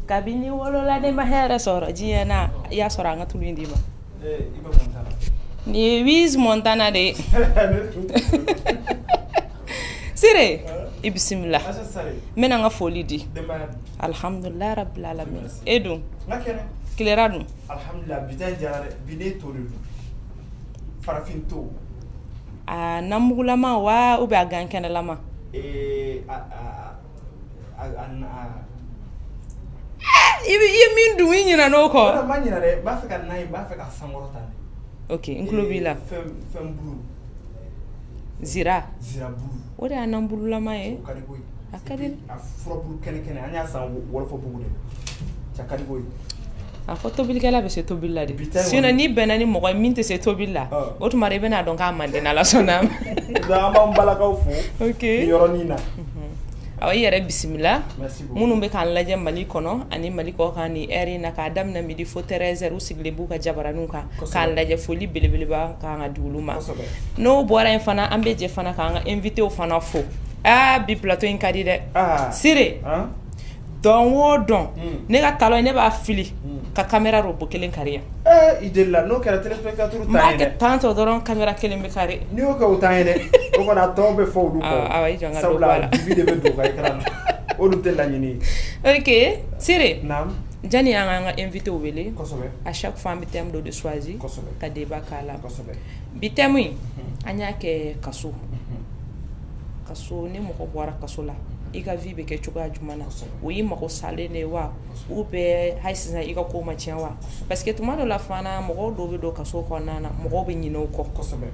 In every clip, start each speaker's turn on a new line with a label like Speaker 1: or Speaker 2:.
Speaker 1: kabini wolola ne ma hɛrɛ sɔrɔ diɲɛ na i y'a sɔrɔ an ka tulu in d'i ma ni Wiz Montana de Sire i bisimila n bɛna n ka foli di alhamdulilahi rabbil alamin e dun kilera dun
Speaker 2: alhamdulilah bi ta jara dɛ bi ne to de dun farafin to
Speaker 1: a namugulama wa ou bien a gan kɛnɛlama i ye min dun i ɲinɛ n'o kɔ
Speaker 2: ma ɲinɛ dɛ b'a fɛ ka na ye b'a fɛ ka sankɔrɔ ta de
Speaker 1: ok n tulo b'i la
Speaker 2: fɛn bulu
Speaker 1: zira
Speaker 2: bulu
Speaker 1: o de y'a nambululama ye
Speaker 2: o ka di koyi
Speaker 1: a ka di
Speaker 2: a furabulu kɛnɛ an y'a san wɔlɔfɔ bugu de cɛ ka di koyi
Speaker 1: a fɔ tobilikɛla bɛ se tobili la de sinon ni bɛnna ni mɔgɔ min tɛ se tobili la o tuma i bɛna dɔn k'a man di n'Ala sɔnna ma
Speaker 2: an b'an balakaw fo
Speaker 1: ok
Speaker 2: ni yɔrɔnin na
Speaker 1: awɔ i yɛrɛ bisimila minnu bɛ k'an lajɛ Mali kɔnɔ ani Mali kɔ kan ni heure in na k'a daminɛ midi fo 13h u sigilen b'u ka jabaraninw kan k'an lajɛ foli belebeleba k'an ka di olu ma n'o bɔra yen fana an bɛ jɛ fana k'an ka invité fana fo bi plateau in ka di dɛ Sire dɔn o dɔn ne ka talon ne b'a fili ka caméra robot kelen kari yan
Speaker 2: i delila n'o kɛra téléspectateur ta ye dɛ
Speaker 1: m'a kɛ tantôt dɔrɔn caméra kelen bɛ kari
Speaker 2: n'i y'o kɛ o ta ye dɛ o kɔni a tɔw bɛ fɔ olu kɔ
Speaker 1: awɔ i jɔ n ka dɔ bɔ a la
Speaker 2: dibi de bɛ don ka écran na olu tɛ laɲini ye
Speaker 1: ok Sire
Speaker 2: naam
Speaker 1: jani an k'an ka invité wele
Speaker 2: kosɛbɛ
Speaker 1: à chaque fois an bɛ thème dɔ de choisi
Speaker 2: kosɛbɛ
Speaker 1: ka débat k'a la
Speaker 2: kosɛbɛ
Speaker 1: bi thème in an y'a kɛ kaso ni mɔgɔ bɔra kaso la i ka vie bɛ kɛ cogoya jumɛn na o y'i mago salen de wa ou bien hali sisan i ka ko ma tiɲɛ wa parce que tuma dɔ la fana mɔgɔw dɔw bɛ don kaso kɔnɔna na mɔgɔw bɛ ɲinɛ o kɔ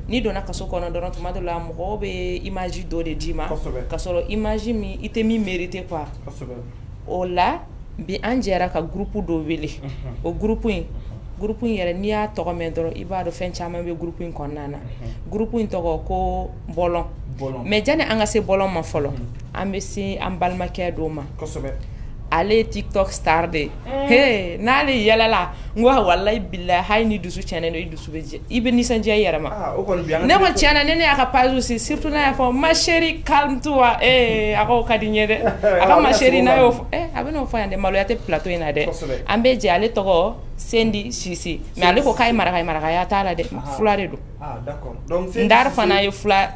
Speaker 1: n'i donna kaso kɔnɔ dɔrɔn tuma dɔ la mɔgɔw bɛ image dɔ de d'i ma ka sɔrɔ image min i tɛ min mérité quoi o la bi an jɛra ka groupe dɔ wele o groupe in yɛrɛ n'i y'a tɔgɔ mɛn dɔrɔn i b'a dɔn fɛn caman bɛ groupe in kɔnɔna na groupe in tɔgɔ ko bɔlɔn mais jani an ka se bɔlɔn ma fɔlɔ an bɛ se an balimakɛ dɔw ma ale ye TikTok star de he n'ale yɛlɛla n ko walayi bilayi hali ni dusu tiɲɛnen don i dusu bɛ jɛ i bɛ nisɔndiya i yɛrɛ ma ne ko tiɲɛna ne y'a ka page si surtout n'a y'a fɔ ma chérie calme-toi a ko ka di n ye dɛ a ka ma chérie n'a y'o fɔ a bɛ n'o fɔ yan dɛ maloya tɛ plateau in na dɛ an bɛ jɛ ale tɔgɔ Sendi Sisi mais ale ko k'a ye marakaya t'a la dɛ fula de don Ndar fana ye fula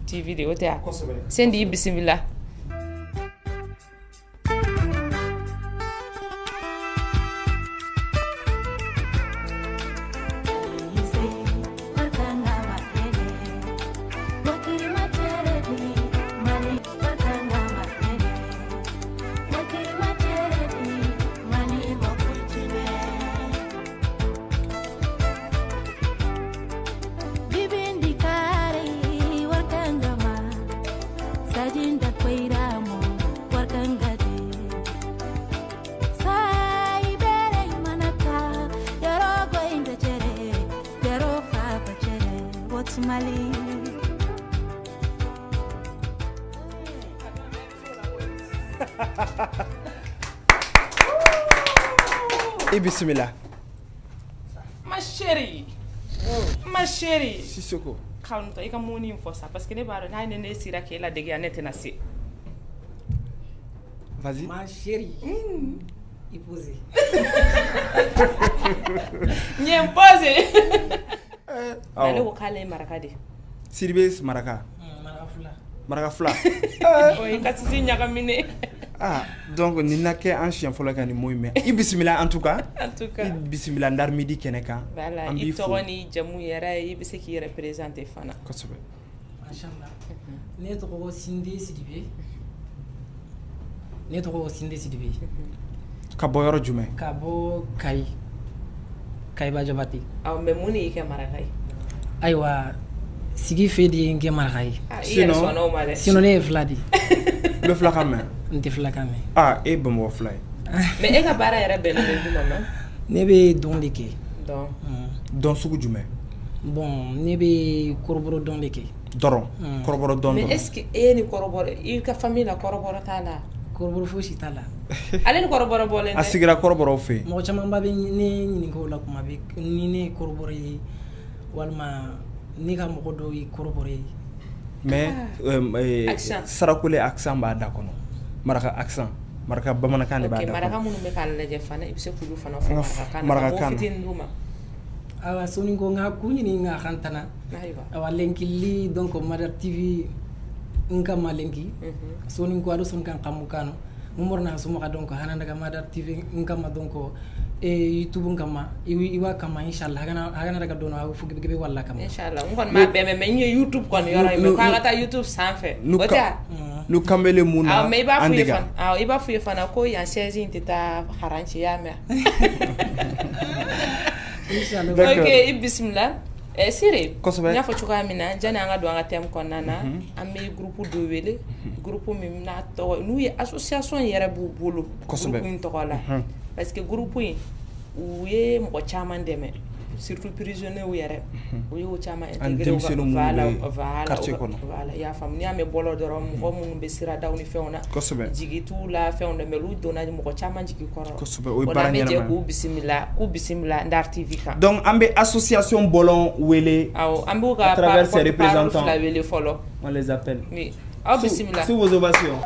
Speaker 1: TV de o tɛ yan Sendi i bisimila
Speaker 2: et bismillah
Speaker 1: ma chérie
Speaker 2: Sissoko
Speaker 1: calme-toi i ka mun in fɔ sa parce que ne b'a dɔn n'a ye ne sera k'e ladege ne tɛna se
Speaker 2: vas-y
Speaker 3: ma chérie i posé
Speaker 1: n ye n posé ale ko k'ale ye maraka de
Speaker 2: Sidibe maraka maraka fila
Speaker 1: o ye ka sisi ɲagamine
Speaker 2: donc nin na kɛ an siɲɛ fɔlɔ ka nin mot in mɛn i bisimila en tout cas i bisimila Ndar midi kɛnɛ kan
Speaker 1: an b'i fo i tɔgɔ ni jamu yɛrɛ i bɛ se k'i yɛrɛ présenter fana
Speaker 2: kosɛbɛ
Speaker 3: machallah ne tɔgɔ Sinde Sidibe
Speaker 2: ka bɔ yɔrɔ jumɛn
Speaker 3: ka bɔ Kayiba Jabate
Speaker 1: mais mun de y'i kɛ maraka ye
Speaker 3: ayiwa sigi fɛ de ye n kɛ maraka ye sinon ne ye fila de
Speaker 2: i bɛ filakan mɛn
Speaker 3: n tɛ filakan mɛn
Speaker 2: e ye Bamakɔ fila ye
Speaker 1: mais e ka baara yɛrɛ bɛnnen bɛ jumɛn ma
Speaker 3: ne bɛ dɔn de kɛ
Speaker 2: dɔn sugu jumɛn
Speaker 3: bon ne bɛ kɔrɔbɔrɔ dɔn de kɛ
Speaker 2: dɔrɔn kɔrɔbɔrɔ dɔn
Speaker 1: mais est-ce que e ni kɔrɔbɔrɔ i ka famille la kɔrɔbɔrɔ t'a la
Speaker 3: kɔrɔbɔrɔ fosi t'a la
Speaker 1: ale ni kɔrɔbɔrɔ bɔlen
Speaker 2: a sigira kɔrɔbɔrɔw fɛ yen
Speaker 3: mɔgɔ caman ba bɛ ne ɲininka o la kuma bɛ ni ne ye kɔrɔbɔrɔ ye walima ne ka mɔgɔ dɔw ye kɔrɔbɔrɔ ye
Speaker 2: mais Sarakole accent b'a da kɔnɔ maraka accent maraka bamanankan de b'a da
Speaker 1: maraka minnu bɛ k'a lajɛ fana i bɛ se k'olu fana fɔ marakakan na fitinin d'u ma
Speaker 3: awa soni ko nga ku ɲini nga xantana awa lenki li donc Madar TV nka malenki soni ko ado son kan xamu kano mumorna suma ka donc hana daga Madar TV nka ma donc YouTube kama iwa kama inshallah hagana daga dono ha fu gebe walla kama
Speaker 1: inshallah ngon ma be me nye YouTube kon yoro me ko agata YouTube sanfɛ wata
Speaker 2: nu kamele muna
Speaker 1: me ba fu yefan iba fu yefana ko yan 16 intita haranci ya me inshallah okay bismillah sire nya fo chuka mina jana nga do nga tem kon nana am groupe do wele groupe mi na to nu association yere bu bolo groupe to la parce que groupe yi où est mo chaman deme surtout prisonnier où yere où yo chama intégré voilà ya fam ni ame bolo doro mo mo be sira dawni fewna jigi tout la fewna melu dona mo chaman jigi koro o paranya na ku bismillah Ndar TV ka
Speaker 2: donc ambe association bolon wele
Speaker 1: ambe
Speaker 2: à travers ses représentants
Speaker 1: la wele follow
Speaker 2: on les appelle
Speaker 1: oui bismillah
Speaker 2: sous vos ovations.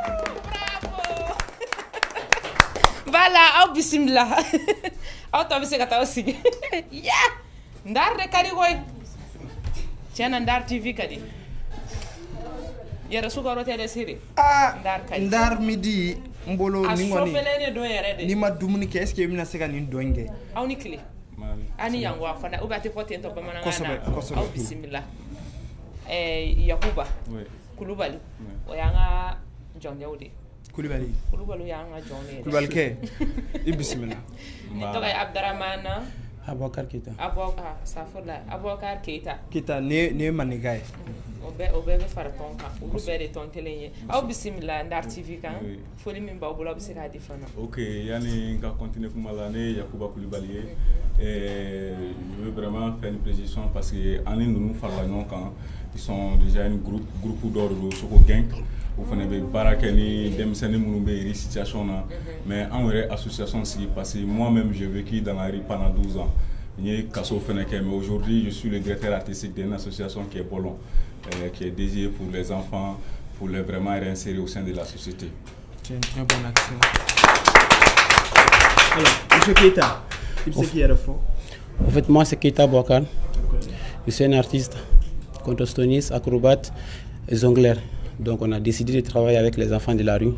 Speaker 1: Voilà, bismillah. To bi se ka taw sigi. Ya. Ndar de kadi koy. Tiana Ndar TV kadi. Yera suka rote de siri. Ndar kadi.
Speaker 2: Ndar midi mbolo ni ngoni.
Speaker 1: Asofele do yere de.
Speaker 2: Ni ma dumuni ke est-ce que mina se ka ni donge.
Speaker 1: Awni kili. Ani yango afana ubati fote to bamana ngana. Bismillah. Yakuba. Oui. Kulubali. Oyanga jonjawde.
Speaker 2: Koulibaly
Speaker 1: yanga jonne
Speaker 2: Koulibaly ke bismillah
Speaker 1: to kay Abdurrahman
Speaker 3: Aboubacar Keita
Speaker 1: Aboubacar
Speaker 2: Keita ne manigay
Speaker 1: obe fara tonka ulu bere tontelenye bismillah Ndar TV kan foli min ba bula bisira difana
Speaker 4: OK yani nga continuer kuma la ne Yakuba Koulibaly je veux vraiment faire une précision parce que ani nous farla kan ils sont déjà un groupe d'or sur gang vous faites des barakani demseni munube situation na mais en vrai association si parce que moi-même j'ai vécu dans la rue pendant 12 ans mais aujourd'hui je suis le directeur artistique d'une association qui est Bolon qui est dédiée pour les enfants pour les vraiment réinsérer au sein de la société.
Speaker 2: C'est une très bonne action. Alors, monsieur Keita, c'est qui est le fond?
Speaker 5: En fait, moi c'est Keita Boubacar. Je suis un artiste, contorsionniste, acrobate et jongleur. Donc on a décidé de travailler avec les enfants de la rue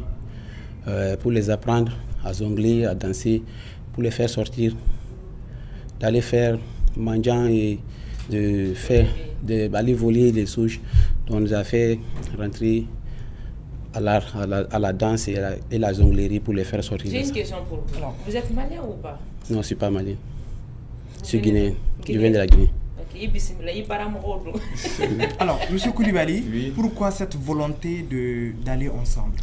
Speaker 5: pour les apprendre à jongler, à danser, pour les faire sortir, d'aller faire mangeant et d'aller voler les souches. Donc on nous a fait rentrer à la danse et la jonglerie pour les faire sortir.
Speaker 1: J'ai une question pour vous. Vous êtes malien ou pas?
Speaker 5: Non, je ne suis pas malien. Je suis guinéen. Je viens de la Guinée.
Speaker 2: Alors, monsieur Koulibaly, oui. Pourquoi cette volonté d'aller ensemble?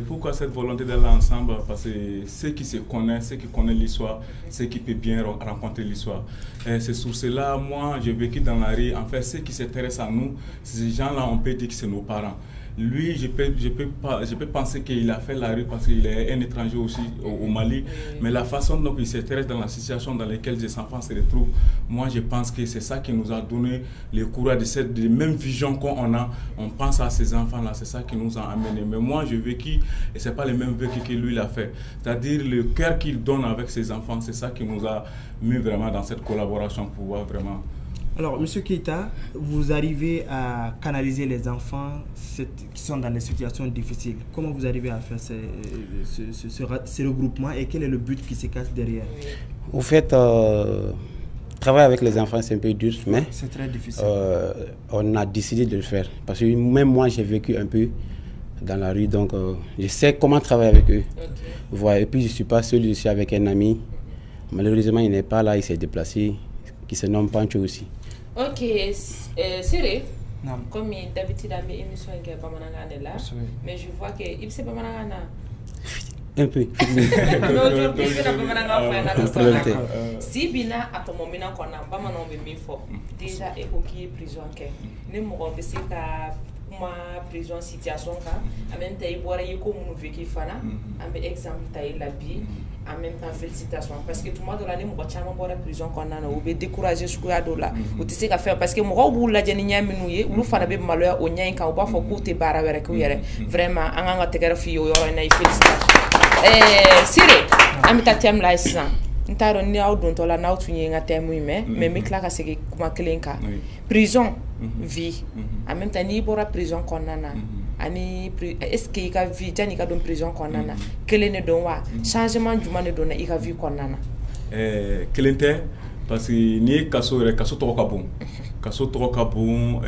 Speaker 4: Pourquoi cette volonté d'aller ensemble? Parce que ceux qui se connaissent, ceux qui connaissent l'histoire, ceux qui peuvent bien rencontrer l'histoire. C'est sur cela, moi, j'ai vécu dans la rue. En fait, ceux qui s'intéressent à nous, ces gens-là, on peut dire que c'est nos parents. Lui, je peux penser qu'il a fait la rue parce qu'il est un étranger aussi au Mali, mais la façon dont il s'intéresse dans la situation dans laquelle les enfants se retrouvent, moi je pense que c'est ça qui nous a donné le courage de cette même vision qu'on a. On pense à ces enfants-là, c'est ça qui nous a amenés. Mais moi j'ai vécu, et ce n'est pas le même vécu que lui l'a fait. C'est-à-dire le cœur qu'il donne avec ses enfants, c'est ça qui nous a mis vraiment dans cette collaboration pour pouvoir vraiment...
Speaker 2: Alors, monsieur Keita, vous arrivez à canaliser les enfants qui sont dans des situations difficiles. Comment vous arrivez à faire ce regroupement et quel est le but qui se cache derrière?
Speaker 5: Au fait, travailler avec les enfants, c'est un peu dur, mais
Speaker 2: c'est très difficile.
Speaker 5: On a décidé de le faire. Parce que même moi, j'ai vécu un peu dans la rue, donc je sais comment travailler avec eux. Okay. Voilà. Et puis, je ne suis pas seul, je suis avec un ami. Malheureusement, il n'est pas là, il s'est déplacé, qui se nomme Pancho aussi.
Speaker 1: Ok, Siré, comme d'habitude dans mes émissions qui est pas là, mais je vois que il sait pas
Speaker 5: un peu.
Speaker 1: Mais aujourd'hui, il n'a pas si bien à ton moment qu'on a pas mal de déjà et qui est prison que ne m'aurons pas ma prison situation en même temps il boire y comme nous vécu fana en exemple taille la vie en même temps félicitations parce que tout le monde l'année mo chama boire prison qu'on a ou be décourager sur la dola ou tu sais qu'à faire parce que mo bu la jeni nyami nuye lu fana be maloya o nyen kan o ba fo ko te bara were ko yere vraiment anga tegara fi yo yoro na félicitations Sire amita thème la sisan ntaro ni aw don to la n'aw tun ye nga thème mais mi kila ka segi kuma kelen ka prison vie en même temps ni bora prison konnana ani est-ce que i ka vie jani ka don prison konnana kelen ne don wa changement juma ne don na i ka vie konnana
Speaker 4: kelen tɛ parce que ni kaso yɛrɛ kaso tɔgɔ ka bon kaso tɔgɔ ka bon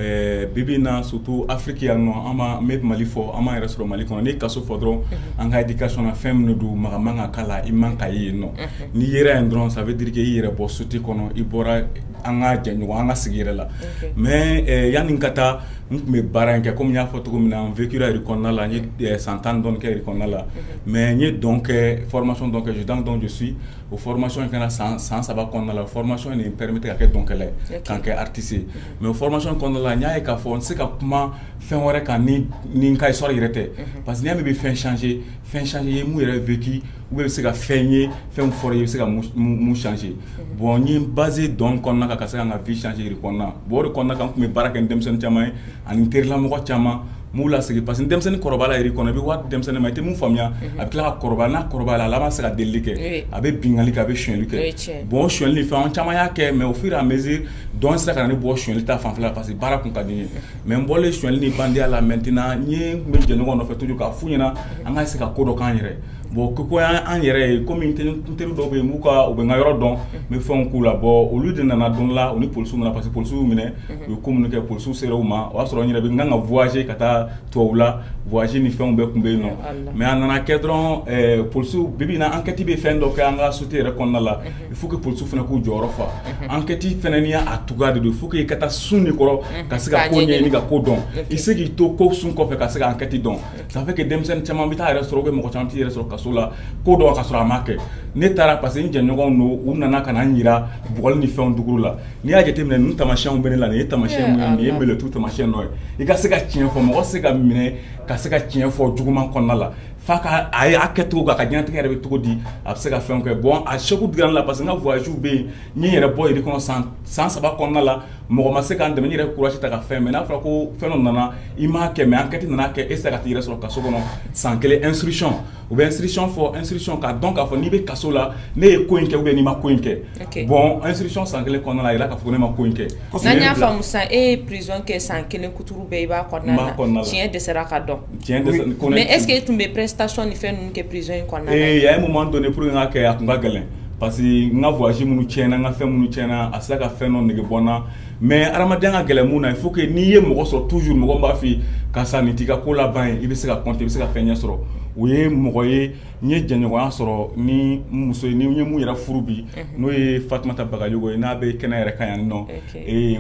Speaker 4: bibi na surtout Afrique yan nɔ an ma me Mali fɔ an ma yɛrɛ sɔrɔ Mali kɔnɔ ni kaso fɔ dɔrɔn an ka éducation na fɛn minnu don maga man ka kala i man ka ye yen nɔ ni yɛrɛ yen dɔrɔn ça veut dire que i yɛrɛ bɔ soti kɔnɔ i bɔra an ka jɛɲɔgɔn an ka sigi yɛrɛ la mais yanni ka taa n tun bɛ baara in kɛ comme n y'a fɔ cogo min na n vécura yɛrɛ kɔnɔna la n ye san 10 dɔɔni kɛ yɛrɛ kɔnɔna la mais n ye dɔn kɛ formation dɔn kɛ donc je suis o formation in kɛra san 3 kɔnɔna la formation in permettre ka kɛ dɔnkɛla ye k'an kɛ artiste mais o formation kɔnɔna la n y'a ye k'a fɔ n tɛ se ka kuma fɛn wɛrɛ kan ni n ka histoire yɛrɛ tɛ parce que n'i y'a mɛn i bɛ fɛn changer ye mun yɛrɛ vécu ou bɛ se ka fɛn ye fɛn fɔra i bɛ se ka mun changer bon n ye basé dɔn kɔnɔna kan ka se ka n ka vie changer yɛrɛ kɔnɔna bon o de kɔnɔna kan n tun bɛ baara kɛ ni denmisɛnnin caman ye ani n terilamɔgɔ caman m'u lasegi parce que denmisɛnnin kɔrɔbaya yɛrɛ kɔnɔ i bɛ wari denmisɛnnin ma i tɛ mun faamuya a bɛ tila ka kɔrɔbaya n'a kɔrɔbaya la a laban se ka delili kɛ a bɛ bingali kɛ a bɛ sonyɛli kɛ bon sonyɛli ni fɛn caman y'a kɛ mais au fur et à mesure dɔn sera ka na ne bɔ sonyɛli ta fanfɛla la parce que baara kun ka di n ye mais n bɔlen sonyɛli ni bandenya la maintenant n ye n bɛ jɛɲɔgɔn nɔfɛ toujours k'a f'u ɲɛna an ka se ka ko dɔ k'an yɛrɛ bon ko y'an yɛrɛ ye komi n teri dɔw bɛ yen u bɛ n ka yɔrɔ dɔn n bɛ fɛnw k'u la bon olu de nana don la u ni polisiw nana parce que polisiw y'u minɛ u ye ko minnu kɛ polisiw sera u ma o y'a sɔrɔ n yɛrɛ bɛ n kan ka voyager ka taa tubabu la voyager ni fɛnw bɛɛ tun bɛ yen nɔ mais a nana kɛ dɔrɔn polisiw bibi na enquête bɛ fɛn dɔ kɛ an ka société yɛrɛ kɔnɔna la il faut que polisiw fana k'u jɔyɔrɔ fa enquête fana ni a tuguya de don il faut que i ka taa sun de kɔrɔ ka se ka ko ɲɛɲini ka ko dɔn i se k'i to ko sun kɔfɛ ka se ka enquête dɔn ça fait que denmisɛnnin caman bɛ taa yɛrɛ sɔrɔ ou bien mɔgɔ caman t'i yɛrɛ sɔrɔ kaso la ko dɔw ka sɔrɔ a ma kɛ ne taara parce que n jɛɲɔgɔnw don u nana ka na n yira bugɔli ni fɛnw duguru la n'i y'a jateminɛ ninnu taamasiyɛnw bɛ ne la nin ye taamasiyɛn mun ye nin ye meletu taamasiyɛn dɔ ye i ka se ka tiɲɛ fɔ mɔgɔ se ka minɛ ka se ka tiɲɛ fɔ juguman kɔnɔna la f'a ka a ye a kɛcogo kan a ka diɲɛlatigɛ yɛrɛ bɛ cogo di a bɛ se ka fɛnw kɛ bon a choc dira ne la parce que n ka voyages bɛ yen n ye n yɛrɛ bɔ yɛrɛ kɔnɔ san 3 kɔnɔna la mɔgɔ ma se k'an dɛmɛ n yɛrɛ courage ta ka fɛn mais n'a fɔra ko fɛn dɔ nana i m'a kɛ mais enquête nana kɛ e sera ka t'i yɛrɛ sɔrɔ kaso kɔnɔ san 1 instruction u bɛ instruction fɔ instruction k'a dɔn k'a fɔ n'i bɛ kaso la ne ye ko in kɛ ou bien n'i ma ko in kɛ bon instruction san 1 kɔnɔna la a yira k'a fɔ ko ne ma ko in kɛ
Speaker 1: n'an y'a faamu sisan e ye prison kɛ san 1 kuturu bɛɛ i b'a kɔnɔna la tiɲɛ dɛsɛra ka dɔn mais est ce que e tun bɛ prestation ni fɛn ninnu kɛ prison in kɔnɔna la
Speaker 4: il y a un moment donné pour n ka kɛ a tun ka gɛlɛn parce que n ka voyage minnu tiɲɛna n ka fɛn minnu tiɲɛna a sera ka fɛn dɔ nege bɔ n na mais adamadenya ka gɛlɛn mun na il faut que n'i ye mɔgɔ sɔrɔ toujours mɔgɔ b'a f'i karisa nin t'i ka ko laban ye i bɛ se ka compter i bɛ se ka fɛn ɲɛ sɔrɔ o ye mɔgɔ ye n ye jɛɲɔgɔnya sɔrɔ ni muso ye ni n ye mun yɛrɛ furu bi n'o ye Fatumata Bagayogo ye n'a bɛ kɛnɛ yɛrɛ kan yan nɔ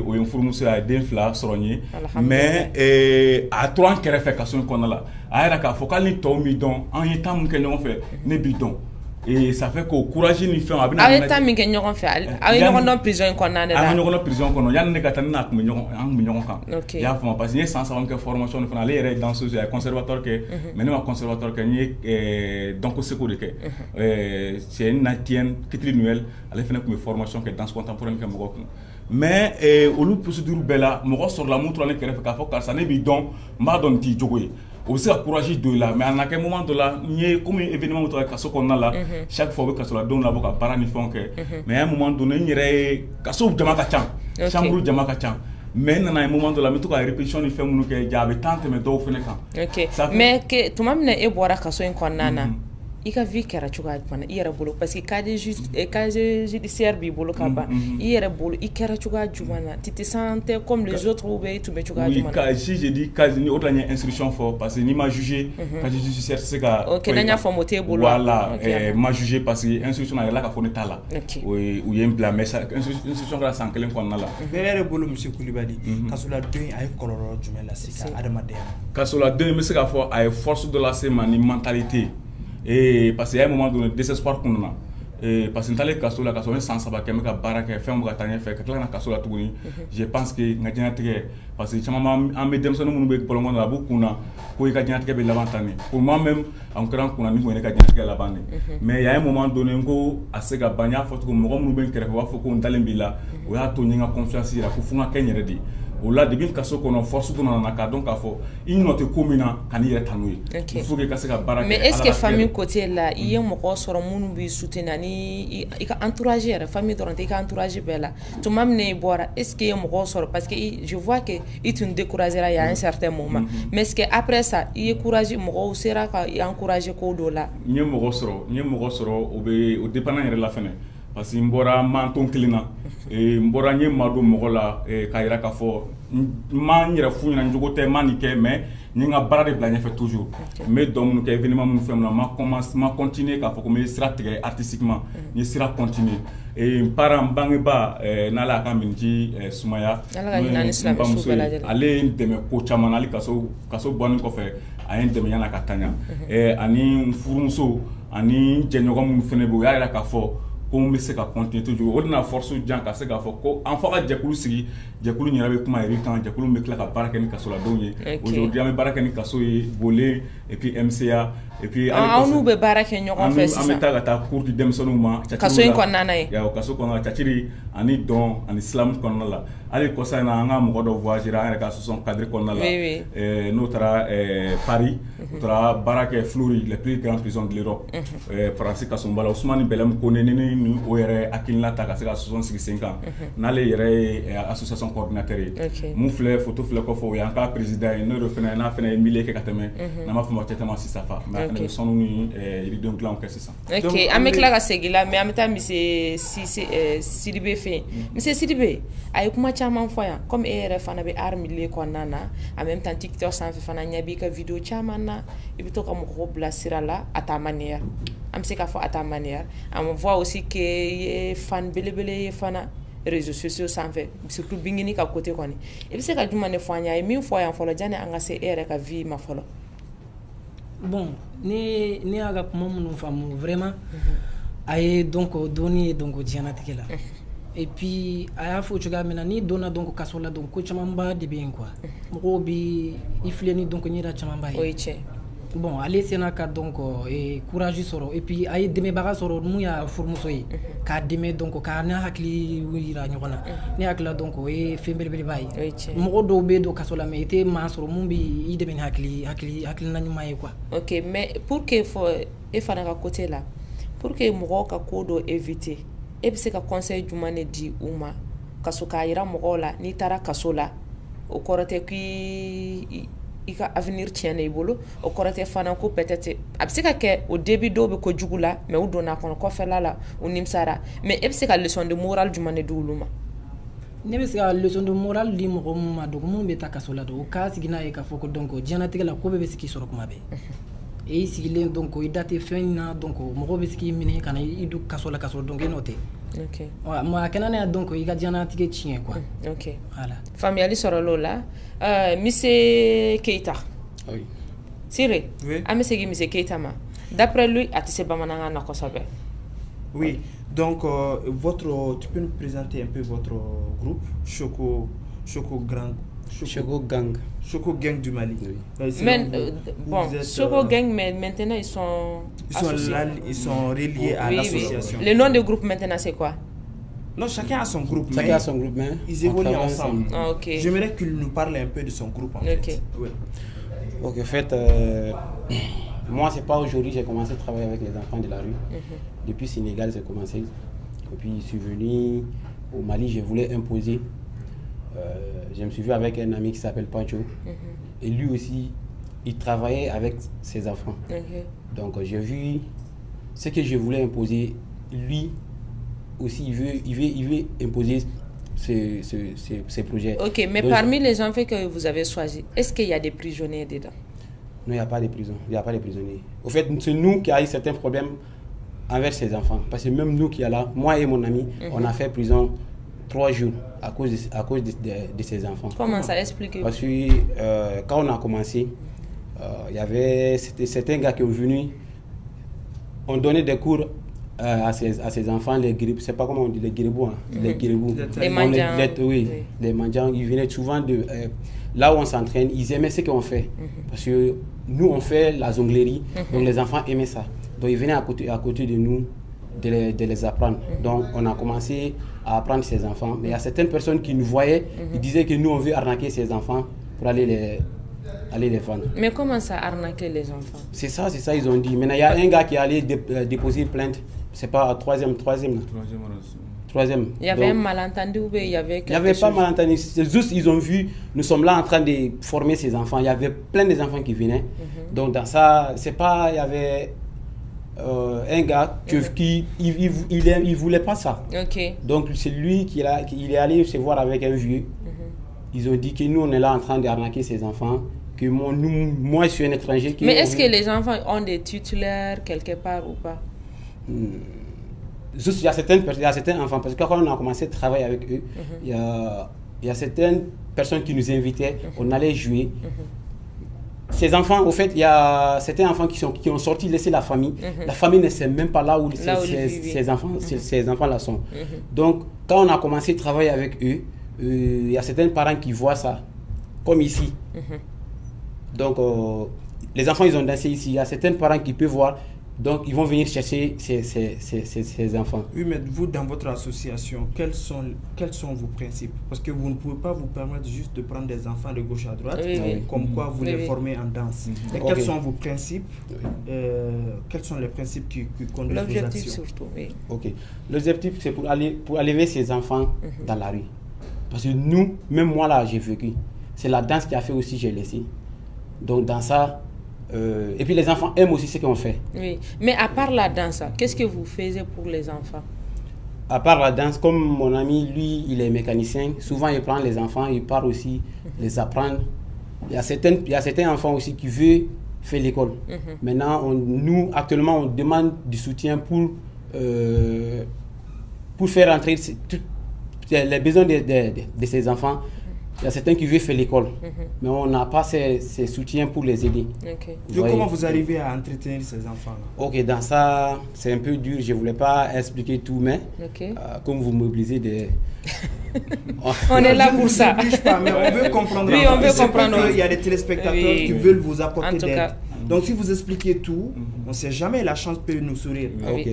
Speaker 4: o ye n furumuso ye a ye den 2 sɔrɔ n ye mais a tora an kɛrɛfɛ kaso in kɔnɔna la a yɛrɛ k'a fɔ k'ale ni tɔw m'i dɔn an ye temps min kɛ ɲɔgɔn fɛ ne b'i dɔn et ça fait qu'au courage ni fɛn a bɛ na
Speaker 1: aw ye temps min kɛ ɲɔgɔn fɛ aw ye ɲɔgɔn dɔn prison in kɔnɔna de la
Speaker 4: an ka ɲɔgɔn dɔn prison kɔnɔ yanni ne ka taa ne n'a tun bɛ ɲɔgɔn kan i y'a faamu parce que n ye san 3 kɛ formation ni fana ale yɛrɛ ye danseuse a ye conservatoire kɛ mais ne ma conservatoire kɛ n ye Danko Seko de kɛ c'est une Haïtienne Kitri Noël ale fana tun bɛ formation kɛ danse contemporaine kɛ mɔgɔ kun mais olu procédure bɛɛ la mɔgɔ sɔrɔla mun tora ne kɛrɛfɛ k'a fɔ karisa ne b'i dɔn n b'a dɔn nin t'i jogo ye o bɛ se ka courage don i la mais a nana kɛ moment dɔ la n ye comme événement min tora kaso kɔnɔna la chaque fois u bɛ kaso la denw labɔ ka baara ni fɛnw kɛ mais à un moment donné n yɛrɛ ye kaso jama ka ca chambre jama ka ca mais n nana ye moment dɔ la n bɛ to ka répétition ni fɛn minnu kɛ ja a bɛ temps tɛmɛ dɔw fana kan
Speaker 1: mais tuma min na e bɔra kaso in kɔnɔna na i ka vie kɛra cogoya jumɛn i yɛrɛ bolo parce que casier judiciaire b'i bolo ka ban i yɛrɛ bolo i kɛra cogoya jumɛn na tu te sentais comme les autres ou bien i tun bɛ cogoya jumɛn na
Speaker 4: oui si je dis casier o de la n ye instruction fɔ parce que n'i ma jugé casier judiciaire tɛ se ka
Speaker 1: ok n'an y'a fɔ o t'e bolo
Speaker 4: voilà ma jugé parce que instruction a yɛlɛla k'a fɔ ne t'a la u ye n bila mais instruction kɛra san 1 kɔnɔna la
Speaker 2: bɛɛ yɛrɛ bolo monsieur Kulibali kasoladen a ye kɔlɔlɔ jumɛn lase ka adamadenya ma
Speaker 4: kasoladen n bɛ se k'a fɔ a ye force dɔ lase ma ni mentalité parce qu'il y a un moment donné désespoir qu'on a parce que n'allait kaso la kaso sans savoir qu'elle me ka baara kɛ fɛn bɛ ka taa ɲɛfɛ ka tila ka na kaso la tuguni je pense que n ka diɲɛlatigɛ parce que caman an bɛ denmisɛnnin minnu bɛ bɔlɔn kɔnɔ a b'u kunna ko i ka diɲɛlatigɛ bɛ laban tan de pour moi même an kɛra n kunna ni kun ye ne ka diɲɛlatigɛ laban de mais il y a un moment donné n ko a se ka ban n y'a fɔ cogo mɔgɔ minnu bɛ n kɛrɛfɛ u b'a fɔ ko n dalen b'i la o y'a to n ye n ka confiance yira ko fo n ka kɛ n yɛrɛ de o la de bin kaso kono force donna na ka donc a fo i note commune kan yɛrɛ tanu ye il faut que ka se ka baara kɛ
Speaker 1: mais est-ce que famille côté là i ye mɔgɔ sɔrɔ minnu b'i soutenir ni i ka entourage yɛrɛ famille dɔrɔn tɛ i ka entourage bɛɛ la tuma min i bɔra est-ce que i ye mɔgɔ sɔrɔ parce que je vois que i tun découragera il y a un certain moment mais est-ce que après ça i ye courage mɔgɔw sera ka i encourager ko dɔ la
Speaker 4: n ye mɔgɔ sɔrɔ o dépend yɛrɛ la fɛnɛ parce que n bɔra manton kelen na n bɔra n ye maa don mɔgɔ la k'a yira k'a fɔ n ma n yɛrɛ fu ɲɛna jogo tɛ n ma nin kɛ mais n ye n ka baara de bila ɲɛfɛ toujours n bɛ dɔn minnu kɛ événement minnu fɛn minnu na ma continuer k'a fɔ ko n bɛ sira tigɛ artistiquement n ye sira continuer n para n bangebaa n'ala y'a ka miniji Sumaya n bamuso ye ale ye n dɛmɛ ko caman na hali kaso bɔlen kɔfɛ a ye n dɛmɛ yan'a ka taa ɲɛ ani n furumuso ani n jɛɲɔgɔn minnu fɛnɛ bɛ yen o y'a yira k'a fɔ ko n bɛ se ka continuer toujours o de na force jan ka se k'a fɔ ko an fa ka jɛkulu sigi jɛkulu ɲɛna bɛ kuma yɛrɛ kan jɛkulu bɛ tila ka baara kɛ ni kasoladenw ye aujourd'hui an bɛ baara kɛ ni kaso ye Bolé et puis MCA et puis
Speaker 1: aw n'u bɛ baara kɛ ɲɔgɔn fɛ sisan
Speaker 4: an bɛ taa ka taa cours di denmisɛnninw ma
Speaker 1: kaso in kɔnɔna ye
Speaker 4: kaso kɔnɔna Caciri ani Dɔn ani Silamu kɔnɔna la hali kɔsa in na an ka mɔgɔ dɔ voyager an yɛrɛ ka association cadre kɔnɔna la n'o taara Paris o taara baara kɛ Fleury les plus grandes prisons de l'Europe Faransi kasoba la Ousmane Bɛlɛmu Kone ni o yɛrɛ hakilina ta ka se ka association sigi sen kan n'ale yɛrɛ ye association coordinateur ye mun filɛ photo filɛ kɔfɛ o y'an ka président ye n'o de fɛnɛ n'a fɛnɛ ye milieu kɛ ka tɛmɛ n'an b'a fɔ ma Tɛtɛma Sisafa mais a fɛnɛ bɛ sɔnni ni yiridenw dilanw kɛ sisan
Speaker 1: ok an bɛ tila ka segin la mais an bɛ taa Monsieur Sidibe fɛ yen Monsieur Sidibe a ye kuma caman fɔ yan comme e yɛrɛ fana bɛ art milieu kɔnɔna na en même temps TikTok sanfɛ fana ɲɛ b'i ka vidéo caman na i bɛ to ka mɔgɔw bila sira la à ta manière an bɛ se k'a fɔ à ta manière on voit aussi que i ye fan belebele ye fana réseaux sociaux sanfɛ surtout Bingini ka côté kɔni i bɛ se ka jumɛn de fɔ an ye a ye min fɔ yan fɔlɔ janni an ka se e yɛrɛ ka vie ma fɔlɔ
Speaker 3: bon ne y'a ka kuma minnu faamu vraiment a ye donc dɔɔni ye donc diɲɛnatigɛ la et puis a y'a fɔ cogoya min na ni donna donc kaso la donc ko camanba de bɛ yen quoi mɔgɔw bi i filɛ ni donc ɲɛda camanba ye
Speaker 1: o ye tiɲɛ
Speaker 3: bon ale sena ka donc courage sɔrɔ et puis a ye dɛmɛbaga sɔrɔ mun y'a furumuso ye k'a dɛmɛ donc k'a n'a hakili yira ɲɔgɔn na ne hakilila donc o ye fɛn belebeleba ye mɔgɔ dɔw bɛ don kaso la mais i tɛ maa sɔrɔ mun bɛ i dɛmɛ ni hakilina ɲuman ye quoi
Speaker 1: ok mais pour que fɔ e fana ka côté la pour que mɔgɔw ka ko dɔ éviter e bɛ se ka conseil jumɛn de di u ma kaso k'a yira mɔgɔw la n'i taara kaso la o kɔrɔ tɛ i ka avenir tiɲɛna i bolo o kɔrɔ tɛ fana ko peut-être a bɛ se ka kɛ o début dɔw bɛ kojugu la mais u donna a kɔnɔ kɔfɛla la u nimisara mais e bɛ se ka leçon de morale jumɛn de di olu ma
Speaker 3: ne bɛ se ka leçon de morale di mɔgɔ min ma donc mun bɛ taa kaso la donc o k'a sigi n'a ye k'a fɔ ko donc diɲɛnatigɛ la ko bɛɛ bɛ se k'i sɔrɔ kuma bɛɛ e sigilen donc i da tɛ fɛn na donc mɔgɔw bɛ se k'i minɛ ka na i don kaso la ka sɔrɔ donc e n'o tɛ
Speaker 1: ok
Speaker 3: mais a kana ne ya donc i ka diɲɛnatigɛ tiɲɛ quoi
Speaker 1: ok
Speaker 3: voilà
Speaker 1: faamuyali sɔrɔla o la Monsieur Keita
Speaker 5: oui
Speaker 1: Sire an bɛ segin Monsieur Keita ma d'après lui a tɛ se bamanankan na kosɛbɛ
Speaker 2: oui donc tu peux nous présenter un peu votre groupe Choco Gang du Mali.
Speaker 1: Mais bon, Choco Gang, mais maintenant ils sont
Speaker 2: reliés à l'association.
Speaker 1: Le nom du groupe maintenant c'est quoi?
Speaker 2: Non, chacun a son groupe.
Speaker 5: Chacun a son groupe, mais
Speaker 2: ils évoluent ensemble.
Speaker 1: Ah, okay.
Speaker 2: J'aimerais qu'il nous parle un peu de son groupe en fait.
Speaker 5: Oui. Ok, en fait, moi c'est pas aujourd'hui j'ai commencé à travailler avec les enfants de la rue. Depuis Sénégal j'ai commencé. Et puis je suis venu au Mali, je voulais imposer. Je me suis vu avec un ami qui s'appelle Pancho. Et lui aussi, il travaillait avec ses enfants. Donc j'ai vu ce que je voulais imposer. Lui aussi, il veut imposer ces projets.
Speaker 1: Ok, mais donc, parmi les enfants que vous avez choisis, est-ce qu'il y a des prisonniers dedans?
Speaker 5: Non, il n'y a pas de prison. Il n'y a pas de prisonniers. Au fait, c'est nous qui avons certains problèmes envers ces enfants. Parce que même nous qui sommes là, moi et mon ami, on a fait prison 3 jours à cause de ces enfants.
Speaker 1: Comment ça explique?
Speaker 5: Parce que quand on a commencé, il y avait certains gars qui sont venus, on donnait des cours à ces enfants, les grippes, c'est pas comment on dit, les gribous, hein, les gribous.
Speaker 1: Les mendiants.
Speaker 5: Oui, les mendiants, ils venaient souvent de là où on s'entraîne, ils aimaient ce qu'on fait. Parce que nous, on fait la jonglerie, donc les enfants aimaient ça. Donc ils venaient à côté de nous, de les apprendre. Donc on a commencé à apprendre ces enfants. Mais il y a certaines personnes qui nous voyaient, ils disaient que nous on veut arnaquer ces enfants pour aller les vendre.
Speaker 1: Mais comment ça arnaquer les enfants? C'est
Speaker 5: ça, ils ont dit. Maintenant il y a un gars qui est allé déposer plainte, c'est pas troisième.
Speaker 1: Il y avait un malentendu ou il y avait quelque chose?
Speaker 5: Il n'y avait pas malentendu. C'est juste ils ont vu, nous sommes là en train de former ces enfants. Il y avait plein d'enfants qui venaient. Donc dans ça, c'est pas, il y avait un gars qui il voulait pas ça. Donc c'est lui qui est allé se voir avec un vieux. Ils ont dit que nous on est là en train d'arnaquer ces enfants. Que moi je suis un étranger.
Speaker 1: Mais est-ce que les enfants ont des tutélaires quelque part ou pas?
Speaker 5: Juste, il y a certains enfants, parce que quand on a commencé à travailler avec eux, il y a certaines personnes qui nous invitaient, on allait jouer. Ces enfants, au fait, il y a certains enfants qui ont sorti, laissé la famille. La famille ne sait même pas là où ces enfants-là sont. Donc, quand on a commencé à travailler avec eux, il y a certains parents qui voient ça, comme ici. Donc, les enfants, ils ont dansé ici. Il y a certains parents qui peuvent voir. Donc, ils vont venir chercher ces enfants.
Speaker 2: Oui, mais vous, dans votre association, quels sont vos principes? Parce que vous ne pouvez pas vous permettre juste de prendre des enfants de gauche à droite, comme quoi vous les formez en danse. Et quels sont vos principes? Quels sont les principes qui conduisent vos actions?
Speaker 1: L'objectif surtout,
Speaker 5: L'objectif, c'est pour aller ces enfants dans la rue. Parce que nous, même moi là, j'ai vécu. C'est la danse qui a fait aussi, j'ai laissé. Donc, dans ça... et puis les enfants aiment aussi ce qu'on fait.
Speaker 1: Oui, mais à part la danse, qu'est-ce que vous faisiez pour les enfants?
Speaker 5: À part la danse, comme mon ami, lui, il est mécanicien, souvent il prend les enfants, il part aussi les apprendre. Il y a certains enfants aussi qui veulent faire l'école. Maintenant, nous, actuellement, on demande du soutien pour faire entrer les besoins de ces enfants. Il y a certains qui veulent faire l'école, mais on n'a pas ces soutiens pour les aider.
Speaker 2: Comment vous arrivez à entretenir ces enfants-là?
Speaker 5: Ok, dans ça, c'est un peu dur. Je ne voulais pas expliquer tout, mais comme vous mobilisez des...
Speaker 1: on est là pour ça.
Speaker 2: Pas, mais on veut comprendre.
Speaker 1: Oui, on veut comprendre.
Speaker 2: Il y a des téléspectateurs qui veulent vous apporter d'aide. Donc si vous expliquez tout, on ne sait jamais, la chance peut nous sourire.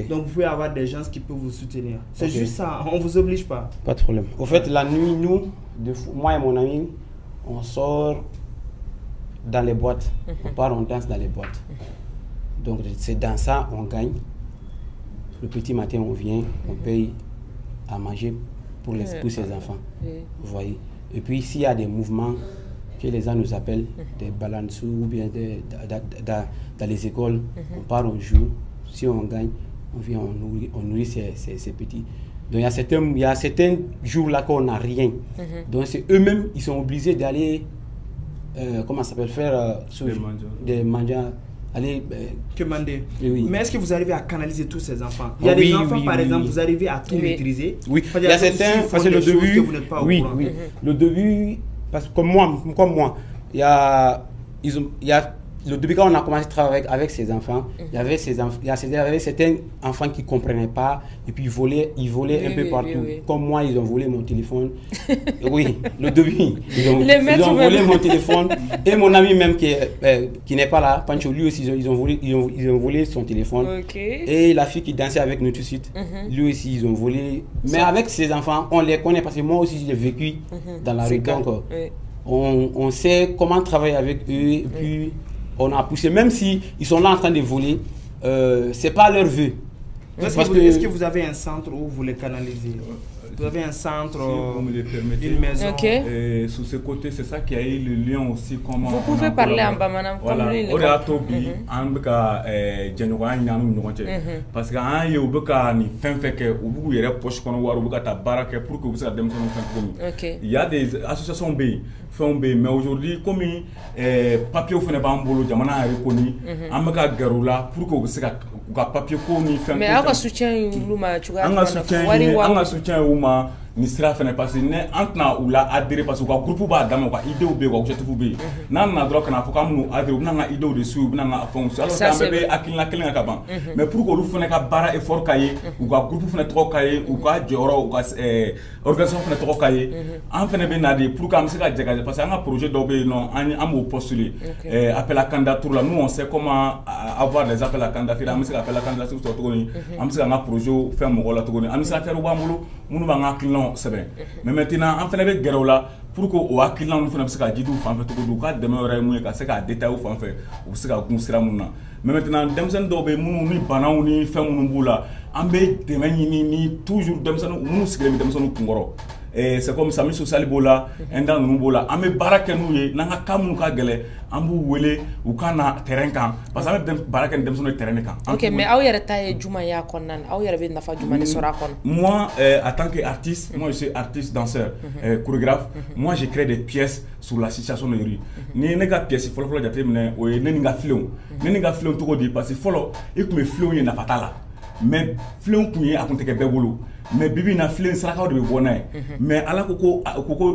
Speaker 2: Donc vous pouvez avoir des gens qui peuvent vous soutenir. C'est juste ça, on ne vous oblige pas.
Speaker 5: Pas de problème. Au fait, la nuit, nous, moi et mon ami, on sort dans les boîtes. On part, on danse dans les boîtes. Donc c'est dans ça on gagne. Le petit matin, on vient, on paye à manger pour ces enfants. Vous voyez. Et puis s'il y a des mouvements que les gens nous appellent, des balansous ou bien dans les écoles, on part, on joue. Si on gagne, on vient, on nourrit ces petits. Donc il y a certains jours là qu'on n'a rien. Donc c'est eux-mêmes, ils sont obligés d'aller, comment ça s'appelle, faire des mangas. Aller
Speaker 2: commander.
Speaker 5: Oui.
Speaker 2: Mais est-ce que vous arrivez à canaliser tous ces enfants? Il y a des enfants, par exemple, vous arrivez à tout maîtriser.
Speaker 5: Oui, il y a certains, parce que le début, le début, parce que comme moi, il y a le début quand on a commencé à travailler avec ces enfants, il y avait certains enfants qui ne comprenaient pas et puis ils volaient un peu partout. Comme moi, ils ont volé mon téléphone. Oui, le début, ils ont volé mon téléphone. Et mon ami même qui n'est pas là, Pancho, lui aussi, ils ont volé son téléphone. Et la fille qui dansait avec nous tout de suite, lui aussi, ils ont volé. Mais avec ces enfants, on les connaît parce que moi aussi, j'ai vécu dans la rue. Donc, on sait comment travailler avec eux et puis on a poussé, même si ils sont là en train de voler, c'est pas leur vœu.
Speaker 2: Est-ce que vous avez un centre où vous les canalisez? Vous avez un centre,
Speaker 4: si vous me le permettez,
Speaker 2: une maison.
Speaker 4: Et sur ce côté, c'est ça qui a eu le lien aussi. Comment
Speaker 1: vous pouvez parler en bas, madame.
Speaker 4: Voilà. Parce que vous il y a des associations mais aujourd'hui, comme papier au Fenebambolo, Jamana a reconnu, Amaka Garoula, pour que vous soyez papier. Mais
Speaker 1: à soutien,
Speaker 4: ni sira fana parce que ne an tɛna u la adhérer parce que u ka groupe b'a dama u ka idéw bɛ yen u ka objectif bɛ yen n'an nana dɔrɔn kana fɔ k'an b'u adhérer u bɛna an ka idéw de suivre u bɛna an ka fɛnw suivre alors que an bɛɛ bɛ hakilina kelen kan ka ban mais pour que olu fana ka baara effort ka ye u ka groupe fana tɔgɔ ka ye u ka jɔyɔrɔ u ka organisation fana tɔgɔ ka ye an fana bɛ na de pour que an bɛ se ka jɛ ka parce que an ka projet dɔw bɛ yen nɔ an b'o postuler appel à candidature la nous on sait comment avoir des appels à candidature an bɛ se ka appel à candidature sɔrɔ cogo min an bɛ se ka an ka projet fɛn mɔgɔw la cogo min administrateurs b'an bolo minnu b'an ka hakilinaw sɛbɛn mais maintenant an fana bɛ gɛrɛ u la pour que o hakilinaw fana bɛ se ka jidi u fan fɛ cogo di u ka dɛmɛ wɛrɛ ye mun ye ka se k'a détailler u fan fɛ u bɛ se ka gun sira mun na mais maintenant denmisɛnnin dɔw bɛ yen minnu ni banaw ni fɛn minnu b'u la an bɛ dɛmɛ ɲini ni toujours denmisɛnnin minnu sigilen bɛ denmisɛnninw kunkɔrɔ c'est comme Sami Social b'o la Enda ninnu b'o la an bɛ baara kɛ n'u ye n'an ka cas minnu ka gɛlɛn an b'u wele u ka na terrain kan parce que an bɛ baara kɛ ni denmisɛnninw ye terrain de kan.
Speaker 1: Ok mais aw yɛrɛ ta ye jumɛn y'a kɔnɔna na aw yɛrɛ bɛ nafa jumɛn de sɔrɔ a kɔnɔ.
Speaker 4: Moi en tant qu'artiste moi je suis artiste danseur chorégraphe moi j'ai créé des pièces sur la situation de rue ni ne ka pièce fɔlɔfɔlɔ jateminɛ o ye ne ni n ka filenw ne ni n ka filenw tɔgɔ di parce que fɔlɔ i tun bɛ filenw ye nafa t'a la mais filenw tun ye a tun tɛ kɛ bɛɛ bolo mais bibi na filen sarakaw de bɛ bɔ n'a ye mais ala ko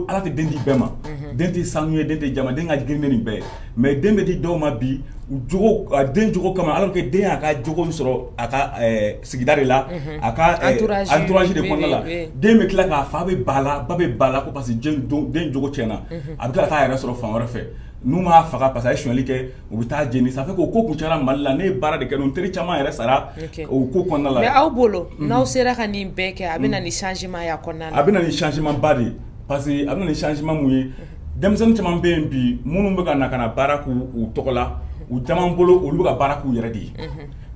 Speaker 4: ala tɛ den di bɛɛ ma den tɛ sanu ye den tɛ jama den ka girin nin bɛɛ mais den bɛ di dɔw ma bi u jogo den jogo kama alors que den y'a ka jogo min sɔrɔ a ka sigida de la a ka entourage de kɔnɔna la den bɛ tila k'a fa bɛ ba la ba bɛ ba la ko parce que den jogo tiɲɛna a bɛ tila ka taa yɛrɛ sɔrɔ fan wɛrɛ fɛ n'u m'a faga parce que a ye suɲɛli kɛ u bɛ taa jeni ça fait que o ko kun cayara Mali la ne ye baara de kɛ n teri caman yɛrɛ sara o ko kɔnɔna la.
Speaker 1: mais aw bolo n'aw sera ka nin bɛɛ kɛ a bɛ na ni changement y'a kɔnɔna na.
Speaker 4: a bɛ na ni changement ba de parce que a bɛ na ni changement mun ye denmisɛnnin caman bɛ yen bi minnu bɛ ka na ka na baara k'u tɔgɔ la u caman bolo olu bɛ ka baara k'u yɛrɛ de ye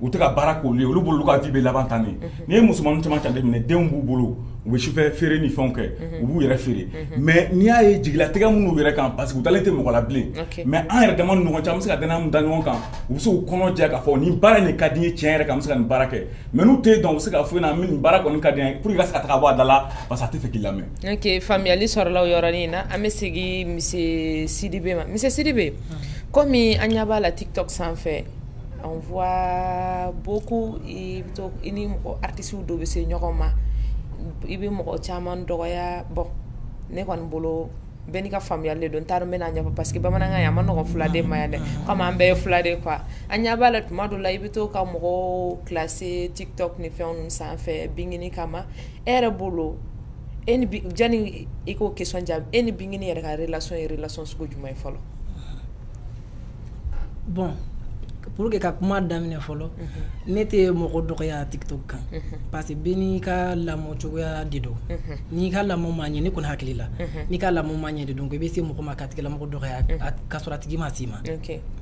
Speaker 4: u tɛ ka baara k'olu ye olu bolo olu ka vie bɛ laban tan de n'i ye musomanin caman jateminɛ denw b'u bolo u bɛ sufɛ feere ni fɛnw kɛ u b'u yɛrɛ feere mais n'i y'a ye jigilatigɛ minnu yɛrɛ kan parce que u dalen tɛ mɔgɔ la bilen mais an yɛrɛ dama ni ɲɔgɔn cɛ an bɛ se ka danaya mun da ɲɔgɔn kan u bɛ se k'u kɔnɔ jɛ k'a fɔ nin baara in de ka di n ye tiɲɛ yɛrɛ kan an bɛ se ka nin baara kɛ mais n'u tɛ dɔn u bɛ se k'a fɔ nin nin baara kɔni ka di n ye pour que i ka se ka taga bɔ a da la parce que a tɛ fɛ k'i lamɛn.
Speaker 1: ok faamuyali sɔrɔla o yɔrɔnin in na an bɛ segin Monsieur Sidibe ma Monsieur Sidibe komi an ɲɛ b'a la TikTok sanfɛ on voit beaucoup i ni mɔgɔ artistes dɔw bɛ se ɲɔgɔn ma i bɛ mɔgɔ caman dɔgɔya bon ne kɔni bolo bɛɛ n'i ka faamuyali de don n t'a dɔn n bɛna ɲɛfɔ parce que bamanankan a ma nɔgɔn fuladen ma yan dɛ komi an bɛɛ ye fula de quoi an ɲɛ b'a la tuma dɔ la i bɛ to ka mɔgɔw classé TikTok ni fɛn ninnu sanfɛ bingini kama e yɛrɛ bolo e ni jani i k'o question jaabi e ni bingini yɛrɛ ka relation ye relation sugu jumɛn ye fɔlɔ.
Speaker 3: bon pour que ka kuma daminɛ fɔlɔ ne tɛ mɔgɔ dɔgɔya TikTok kan parce que bɛɛ n'i ka lamɔ cogoya de don n'i ka lamɔ ma ɲɛ ne kɔni hakili la n'i ka lamɔ ma ɲɛ de don i bɛ se mɔgɔ ma ka tigilamɔgɔ dɔgɔya ka sɔrɔ a tigi ma s'i ma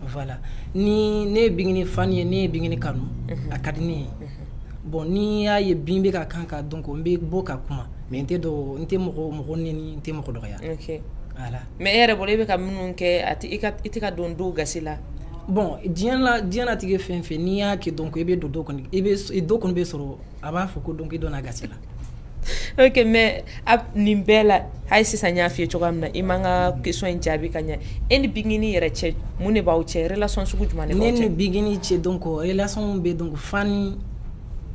Speaker 3: voilà ni ne ye bingini fan ye ne ye bingini kanu a ka di ne ye bon n'i y'a ye bin bɛ ka kan ka donc n bɛ bɔ ka kuma mais n tɛ mɔgɔ neni n tɛ mɔgɔ dɔgɔya voilà
Speaker 1: mais e yɛrɛ bolo i bɛ ka minnu kɛ i tɛ ka don dɔw gasi la.
Speaker 3: bon diɲɛ latigɛ fɛn fɛn n'i y'a kɛ donc i bɛ don dɔ kɔni dɔ kɔni bɛ sɔrɔ a b'a fɔ ko donc i donna gasi la.
Speaker 1: ok mais nin bɛɛ la hali sisan n y'a f'i ye cogoya min na i man ka question in jaabi ka ɲɛ e ni bingini yɛrɛ cɛ mun de b'aw cɛ relation sugu jumɛn de b'aw cɛ.
Speaker 3: ne ni bingini cɛ donc relation bɛ donc fani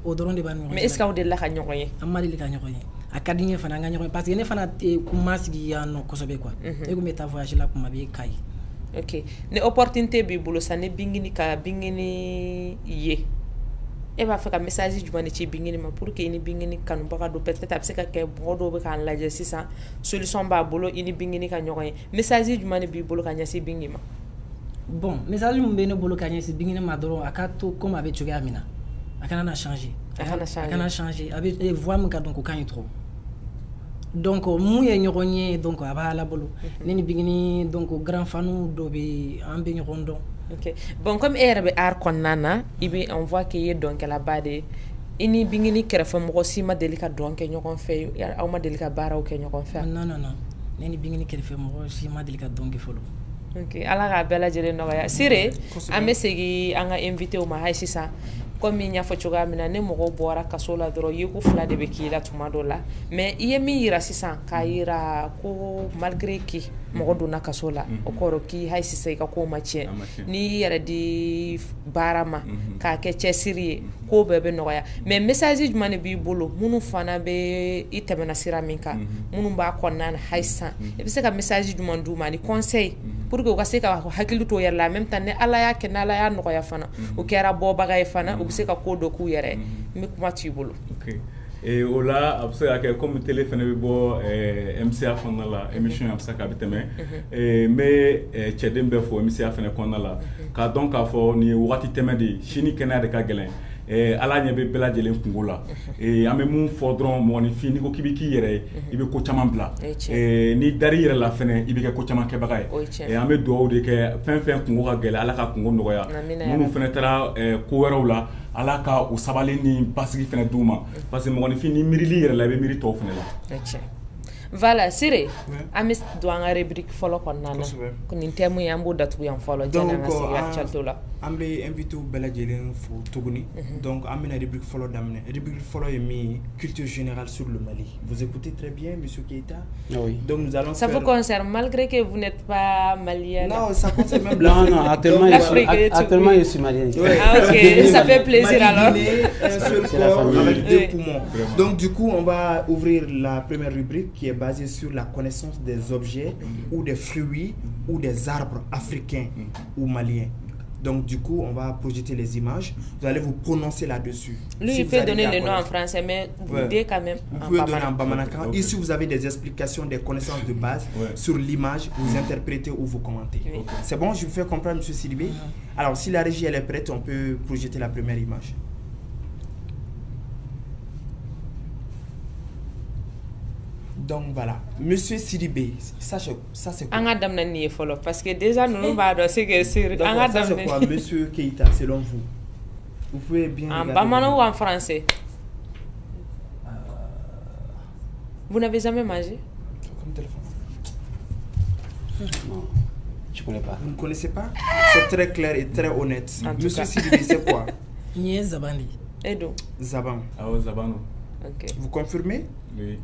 Speaker 3: o dɔrɔn de b'a ɲɔgɔn.
Speaker 1: mais est ce que aw delila ka ɲɔgɔn ye.
Speaker 3: an ma deli ka ɲɔgɔn ye a ka di n ye fana an ka ɲɔgɔn ye parce que ne fana kun ma sigi yan nɔ kosɛbɛ quoi ne kun bɛ taa voyage la kuma bɛ Kayi.
Speaker 1: ok ni opportunité b'i bolo sa ni bingini ka bingini ye e b'a fɛ ka message jumɛn de ci bingini ma pour que i ni bingini kanubaga dɔ peut-être a bɛ se ka kɛ mɔgɔ dɔw bɛ k'an lajɛ sisan solution b'a bolo i ni bingini ka ɲɔgɔn ye message jumɛn de b'i bolo ka ɲɛsin bingini ma.
Speaker 3: bon message min bɛ ne bolo ka ɲɛsin bingini ma dɔrɔn a ka to comme a bɛ cogoya min na a kana na changer a kana changer a bɛ voix min ka dɔn ko ka ɲi trop donc mun ye ɲɔgɔn ye donc a b'a la bolo ne ni bingini donc grand fanu dɔ bɛ an bɛ ɲɔgɔn dɔn.
Speaker 1: ok bon comme e yɛrɛ bɛ art kɔnɔna na i bɛ on voit que i ye dɔnkɛlaba de ye i ni bingini kɛrɛfɛ mɔgɔ si ma deli ka dɔn kɛ ɲɔgɔn fɛ aw ma deli ka baaraw kɛ ɲɔgɔn fɛ.
Speaker 3: non ne ni bingini kɛrɛfɛ mɔgɔ si ma deli ka dɔn kɛ fɔlɔ.
Speaker 1: ok ala k'a bɛɛ lajɛlen nɔgɔya Sire an bɛ segin an ka invité ma hali sisan comme il y a fait ne mɔgɔw bɔra kaso la dɔrɔn ye ko fila de bɛ k'i la tuma dɔ la mais i ye min yira sisan k'a yira ko malgré que mɔgɔ donna kaso la o kɔrɔ k'i hali sisan i ka kow ma tiɲɛ n'i yɛrɛ di baara ma k'a kɛ cɛsiri ye ko bɛɛ bɛ nɔgɔya mais message jumɛn de b'i bolo minnu fana bɛ i tɛmɛna sira min kan minnu b'a kɔnɔna na hali sisan i bɛ se ka message jumɛn d'u ma ni conseil pour que u ka se ka hakili to yɛrɛ la en même temps ni ala y'a kɛ n'ala y'a nɔgɔya fana o kɛra bɔbaga ye fana u bɛ se ka ko dɔ k'u yɛrɛ n bɛ kuma t'u bolo.
Speaker 4: O la a bɛ se ka kɛ comme télé fana bɛ bɔ MCA kɔnɔna la émission a bɛ se ka bɛ tɛmɛ n bɛ cɛden bɛɛ fɔ MCA fana kɔnɔna la k'a dɔn k'a fɔ nin ye wagati tɛmɛ de ye sini kɛnɛya de ka gɛlɛn ala ɲɛ bɛ bɛɛ lajɛlen kungo la an bɛ mun fɔ dɔrɔn mɔgɔninfin n'i ko k'i bɛ k'i yɛrɛ ye i bɛ ko caman bila n'i dar'i yɛrɛ la fɛnɛ i bɛ kɛ ko caman kɛbaga ye an bɛ dugawu de kɛ fɛn fɛn kungo ka gɛlɛn ala ka kungo nɔgɔya minnu fɛnɛ taara ko wɛrɛw la ala ka o sabali ni basigi fɛnɛ d'u ma parce que mɔgɔninfin ni miirili yɛrɛ la i bɛ miiri tɔw fɛnɛ la.
Speaker 1: Voilà, Sire, an bɛ don an ka rubrique fɔlɔ kɔnɔna na nin thème ye an b'o datugu yan fɔlɔ janni an ka segin actualité la.
Speaker 2: An bɛ invité bɛɛ lajɛlen fo tuguni donc an bɛna rubrique fɔlɔ daminɛ rubrique fɔlɔ ye min ye culture générale sur le Mali. Vous écoutez très bien monsieur Keita.
Speaker 5: Oui.
Speaker 2: Donc nous allons
Speaker 1: ça vous concerne malgré que vous n'êtes pas malien.
Speaker 2: Non, ça concerne même
Speaker 5: actuellement je suis malien.
Speaker 1: Ah ok, ça fait plaisir alors.
Speaker 2: Un seul corps avec deux poumons. Donc du coup on va ouvrir la première rubrique qui est basée sur la connaissance des objets ou des fruits ou des arbres africains ou maliens. Donc du coup, on va projeter les images. Vous allez vous prononcer là-dessus.
Speaker 1: Lui, il peut donner les noms en français, mais vous dites quand même
Speaker 2: vous pouvez donner en Bamanakan. Okay. Ici, vous avez des explications, des connaissances de base sur l'image. Vous interprétez ou vous commentez. Okay. C'est bon, je vous fais comprendre, M. Sidibé. Alors, si la régie elle est prête, on peut projeter la première image. Donc voilà, Monsieur Sidibé, ça c'est quoi?
Speaker 1: Parce que déjà nous c'est que c'est
Speaker 2: quoi, Monsieur Keita, selon vous? Vous pouvez bien
Speaker 1: en bamana ou en français? Vous n'avez jamais mangé?
Speaker 2: Comme téléphone.
Speaker 5: Non, je ne connais pas.
Speaker 2: Vous ne connaissez pas? C'est très clair et très honnête. Monsieur Sidibé, c'est quoi?
Speaker 3: Nye Zabandi.
Speaker 1: Edo.
Speaker 2: Zaban.
Speaker 4: Ah oui, Zabano.
Speaker 1: Ok.
Speaker 2: Vous confirmez?
Speaker 4: Oui.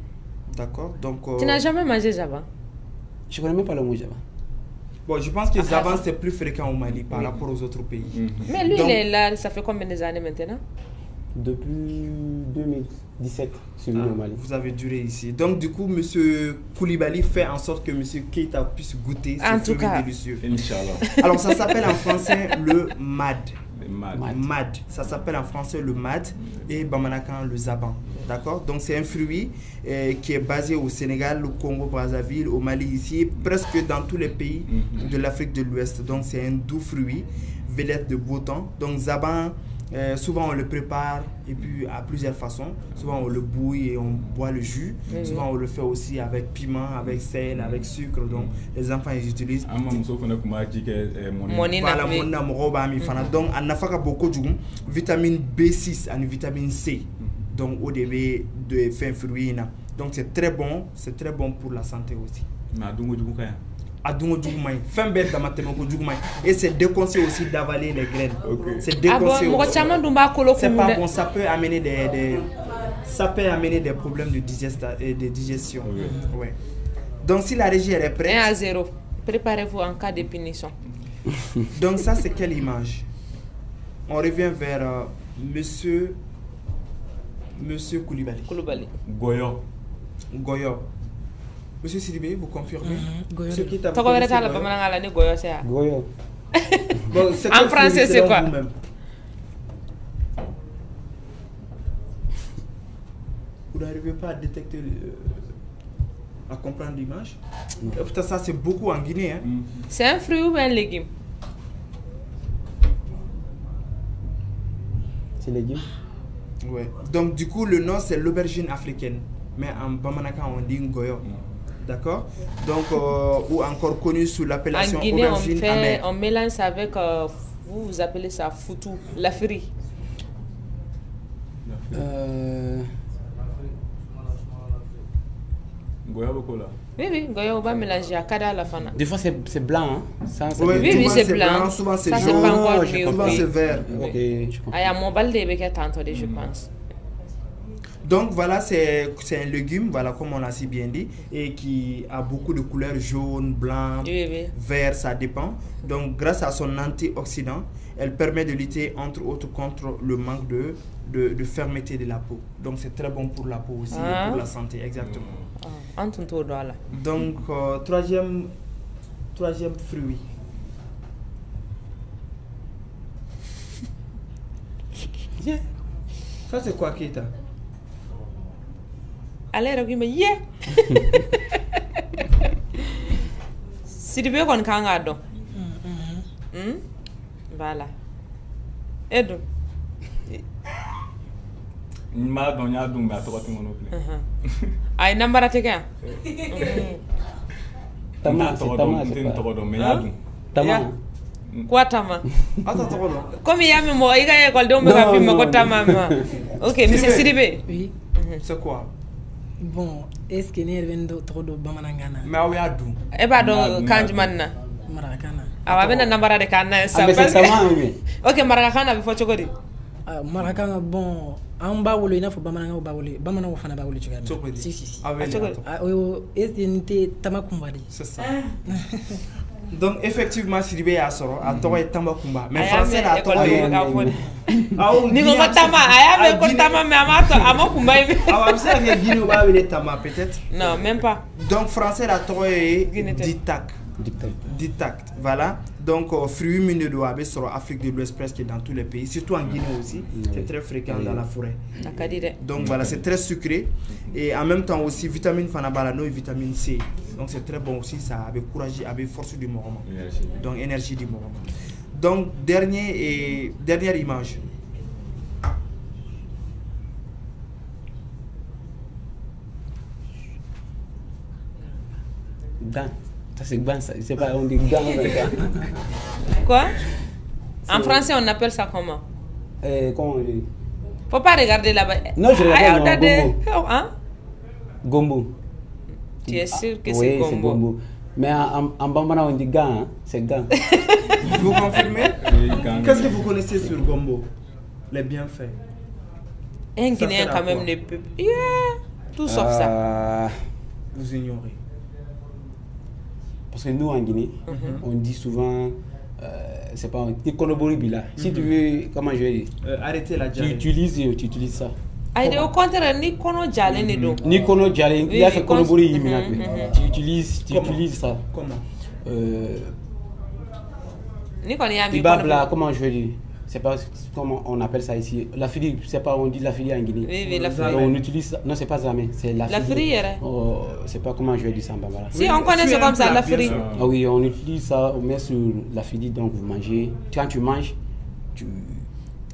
Speaker 2: D'accord, donc...
Speaker 1: Tu n'as jamais mangé Zaban?
Speaker 5: Je ne connais même pas le mot Zaban.
Speaker 2: Bon, je pense que Zaban c'est plus fréquent au Mali par rapport aux autres pays.
Speaker 1: Mais lui, donc, il est là, ça fait combien d'années maintenant?
Speaker 5: Depuis 2017, je suis venu au Mali.
Speaker 2: Vous avez duré ici. Donc du coup, M. Koulibaly fait en sorte que M. Keita puisse goûter ces fruits délicieux.
Speaker 4: Inch'Allah.
Speaker 2: Alors ça s'appelle en français le mad.
Speaker 4: Mad.
Speaker 2: Ça s'appelle en français le mad et Bamanakan le zaban. D'accord? Donc c'est un fruit qui est basé au Sénégal, au Congo, Brazzaville, au Mali ici, presque dans tous les pays de l'Afrique de l'Ouest. Donc c'est un doux fruit, vedette de beau temps. Donc zaban, souvent on le prépare et puis à plusieurs façons. Souvent on le bouille et on boit le jus. Souvent on le fait aussi avec piment, avec sel, avec sucre. Donc les enfants ils utilisent. Donc on a beaucoup de vitamine B6 et vitamine C. Donc au début de fin fruits. Donc c'est très bon pour la santé aussi. Et c'est déconseillé aussi d'avaler les graines. C'est déconseillé. C'est pas bon, ça peut amener des problèmes de digestion. Ouais. Donc si la régie elle est prête.
Speaker 1: 1-0. Préparez-vous en cas de punition.
Speaker 2: Donc ça c'est quelle image? On revient vers Monsieur Koulibaly.
Speaker 4: Goyo.
Speaker 2: Monsieur Sidibé, vous confirmez?
Speaker 3: Goyo.
Speaker 5: Goyo.
Speaker 2: Bon,
Speaker 1: en français, c'est quoi?
Speaker 2: Vous n'arrivez pas à détecter, à comprendre l'image? Putain, ça c'est beaucoup en Guinée. Hein?
Speaker 1: C'est un fruit ou un légume?
Speaker 5: C'est légume.
Speaker 2: Ouais. Donc du coup, le nom c'est l'aubergine africaine. Mais en Bamanaka, on dit Ngoyo. D'accord? Donc, ou encore connu sous l'appellation aubergine amère.
Speaker 1: On mélange ça avec, vous appelez ça foutou, la fri. Oui, goya on va mélanger à cada la fana.
Speaker 5: Des fois c'est blanc, hein. Ça,
Speaker 1: oui, c'est blanc.
Speaker 2: Souvent c'est
Speaker 1: ça,
Speaker 2: jaune,
Speaker 1: c'est pas encore
Speaker 2: souvent c'est vert.
Speaker 5: Ok, je comprends.
Speaker 1: Il y a mon balde avec tantôt, je pense.
Speaker 2: Donc voilà, c'est un légume, voilà, comme on l'a si bien dit, et qui a beaucoup de couleurs jaune, blanc, vert, ça dépend. Donc grâce à son antioxydant, elle permet de lutter entre autres contre le manque de fermeté de la peau. Donc c'est très bon pour la peau aussi et pour la santé, exactement. Donc troisième fruit. Yeah. Ça c'est quoi, Keita?
Speaker 1: Allez, regarde, yeah. Si tu veux qu'on kangado. Voilà. Edo.
Speaker 4: Ma donya dum ba to ko mono plus.
Speaker 1: Ay nambara te kan.
Speaker 5: Tama, Tama.
Speaker 1: Quoi Tama?
Speaker 2: Attends.
Speaker 1: Comme il y a même moi, il y a école de me va filmer quoi Tama. OK, monsieur Sidibé.
Speaker 3: Oui.
Speaker 2: C'est quoi?
Speaker 3: Bon, est-ce que ne vendo trop de bamanangana?
Speaker 2: Mais oui adu.
Speaker 1: E ba do kanjmanna.
Speaker 3: Marakana.
Speaker 1: Awa bena nambara de kana sa. OK, marakana bi fo chokodi.
Speaker 3: Marakana bon, an ba wolo ina fo bamananga ba wolo. Bamananga fana ba wolo chokadi. Si.
Speaker 2: Ah oui.
Speaker 3: Est-ce que nte tamakumbadi?
Speaker 2: C'est ça. Donc effectivement Sidibé a soro a toro Tambacounda mais français a toro
Speaker 1: ni ko Tama aya me ko Tama mais amakumba
Speaker 2: ah ça vient Guinée va venir Tama peut-être
Speaker 1: non même pas
Speaker 2: donc français a toro Ditak voilà donc fruits minéraux avec sur Afrique de l'Ouest presque dans tous les pays surtout en Guinée aussi c'est très fréquent dans la forêt donc voilà c'est très sucré et en même temps aussi vitamine fanabalano et vitamine C donc c'est très bon aussi ça avec courage avec force du mouvement donc énergie du mouvement donc dernière image
Speaker 5: Ça c'est ban, ça. C'est pas on dit gant.
Speaker 1: Quoi? En français, on appelle ça comment?
Speaker 5: Comment on dit?
Speaker 1: Faut pas regarder là-bas.
Speaker 5: Non, je regarde
Speaker 1: gombo. Hein?
Speaker 5: Gombo.
Speaker 1: Tu es sûr que
Speaker 5: oui,
Speaker 1: c'est gombo?
Speaker 5: C'est gombo. Mais en bambara on dit gant, hein? C'est gant.
Speaker 2: Vous confirmez? Qu'est-ce que vous connaissez sur gombo? Les bienfaits.
Speaker 1: Un Guinéen quand même ne peut. Yeah. Tout sauf ça.
Speaker 2: Vous ignorez.
Speaker 5: Parce que nous en Guinée, on dit souvent, c'est pas un Tikonobori Bila. Si tu veux, comment je vais dire,
Speaker 2: arrêtez la
Speaker 5: diarrhée. Tu utilises ça.
Speaker 1: Au contraire, ni kono jale ne do.
Speaker 5: Ni kono jale, il y a fait Konobori Yimina. Tu utilises ça.
Speaker 2: Comment?
Speaker 1: Ni kono yami.
Speaker 5: Ibabla, comment je vais dire? C'est pas comment on appelle ça ici. La fili, c'est pas on dit la fili en Guinée.
Speaker 1: Oui, la fili.
Speaker 5: On utilise non, c'est pas jamais, c'est la fili.
Speaker 1: La fili,
Speaker 5: oh, c'est pas comment je vais dire ça en bambara.
Speaker 1: Si on connaît c'est comme ça la fili.
Speaker 5: Ah oui, on utilise ça, on met sur la fili donc vous mangez. Quand tu manges,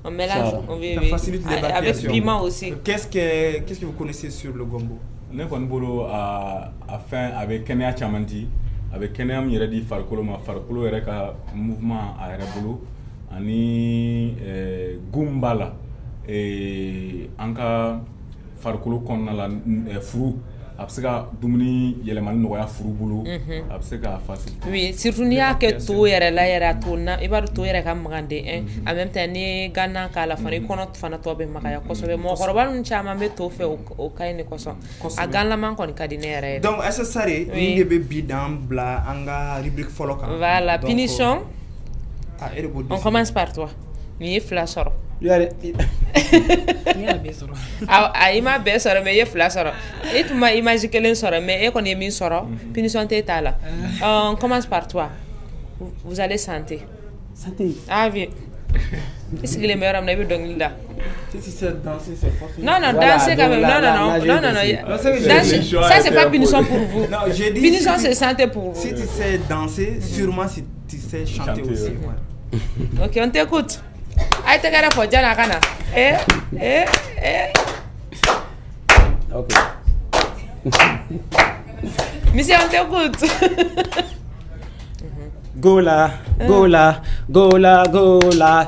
Speaker 1: on mélange,
Speaker 2: ça facilite l'évacuation.
Speaker 1: Avec piment aussi.
Speaker 2: Qu'est-ce que vous connaissez sur le gombo?
Speaker 4: Ne kon bolo a fin avec Kenya Chamandi, avec Kenya Miradi Farkolo ma Farkolo ereka mouvement a rebolo. Ani gumbala anka farkolo konna la furu abseka dumuni yelemani no ya furu bulu abseka facile
Speaker 1: oui surtout ni ya ke to yere la yere to na e ba to yere kam magande en même temps ni ganna kala fani kono fana to be makaya kosobe mo korobal mun chama be to fe o kayne koso a ganla man kon kadine yere
Speaker 2: donc accessoire ni be bidam bla anga rubrique foloka
Speaker 1: voilà punition. On commence par toi. Ni flash soro. Il m'a bien soro mais il flash soro. Et tu m'as imaginé qu'elle soro mais qu'on est mis soro. Punition t'es là. On commence par toi. Vous allez santé.
Speaker 5: Santé.
Speaker 1: Ah oui. Est-ce que les meilleurs amènent le dong là?
Speaker 2: Si c'est danser c'est fort.
Speaker 1: Non danser quand même. Non. Ça c'est pas punition pour vous.
Speaker 2: Non, j'ai dit
Speaker 1: punition c'est santé pour vous.
Speaker 2: Si tu sais danser, sûrement si tu sais chanter aussi.
Speaker 1: OK, on t'écoute. Aïe te gara pour Jana kana.
Speaker 5: OK.
Speaker 1: Monsieur on t'écoute.
Speaker 5: Gola,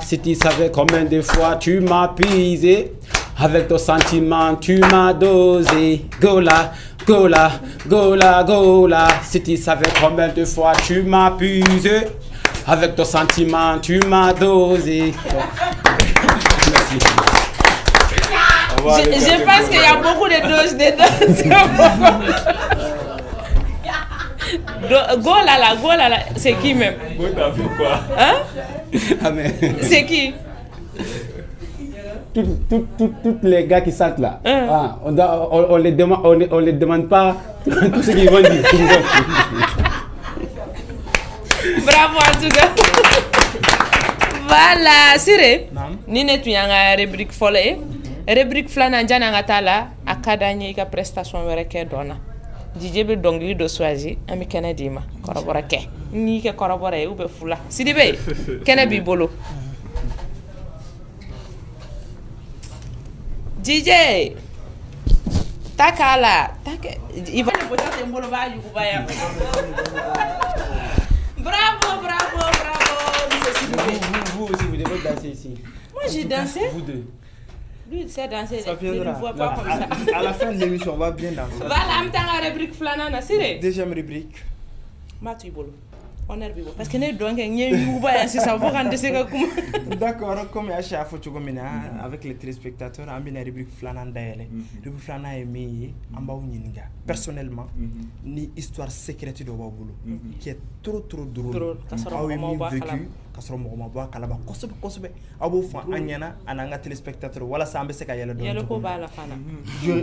Speaker 5: si tu savais combien de fois tu m'as puisé, avec ton sentiment tu m'as dosé. Gola, Gola, Gola, Gola. Si tu savais combien de fois tu m'as puisé, avec ton sentiment, tu m'as dosé. Merci.
Speaker 1: Je pense qu'il y a beaucoup de doses dedans. Golala, c'est qui même?
Speaker 4: Quoi?
Speaker 1: Hein?
Speaker 5: Amen.
Speaker 1: C'est qui?
Speaker 5: Toutes les gars qui sentent là, on les demande pas tout ce qu'ils vont dire.
Speaker 1: Bravo en tout cas. Voilà, Siré. Nine tu yanga rubrique folle. Rubrique flana jana ngatala akadanye ka prestation wereke dona. DJ be dongli do soazi ami Kennedy ma korobora ke. Ni ke korobora e ube fula. Sidibe Kennedy bolo. DJ Takala, il va le botter un bolo va yubaya. Bravo.
Speaker 5: Vous aussi, vous devez danser ici.
Speaker 1: Moi j'ai dansé.
Speaker 4: Vous deux.
Speaker 1: Lui il sait danser.
Speaker 2: Ça
Speaker 1: Il ne
Speaker 2: viendra.
Speaker 1: voit pas comme ça.
Speaker 2: À la fin de l'émission, on va bien danser.
Speaker 1: Voilà, on t'a la rubrique flanana, c'est
Speaker 2: Deuxième rubrique.
Speaker 1: Matu bolo. On est bibo parce que ne donc n'y yuba c'est ça vous rendre c'est comme.
Speaker 2: D'accord, comme à chaque fois avec les téléspectateurs, on a une rubrique flanana d'ailleurs. Rubrique flanana est meilleure en bas uninga. Personnellement, ni histoire secrète de Wabulu qui est trop drôle. Ah oui, vécu. Kasoro mo ba kala ba kosobe abo fa anyana ananga téléspectateur wala sambe se ka yele do.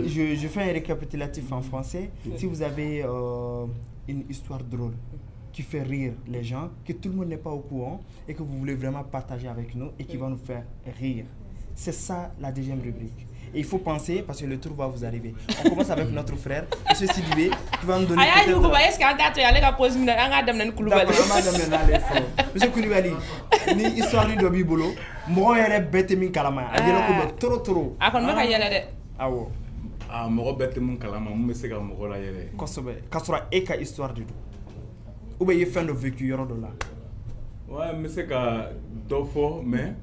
Speaker 2: Je fais un récapitulatif en français. Si vous avez une histoire drôle qui fait rire les gens, que tout le monde n'est pas au courant et que vous voulez vraiment partager avec nous et qui va nous faire rire. C'est ça la deuxième rubrique. Et il faut penser, parce que le tour va vous arriver. On commence avec notre frère, M. Sidibé, qui va nous donner M. Koulibaly, ni histoire du Dobi Bolo, moi je bête min kalama, trop. Ah ouais.
Speaker 4: Ah, moi bête min kalama, moi c'est comme moi la yere.
Speaker 2: Kasora eka histoire du. Ou bien il fait un vécu euro dollar.
Speaker 4: Ouais, mais c'est que d'offre, mais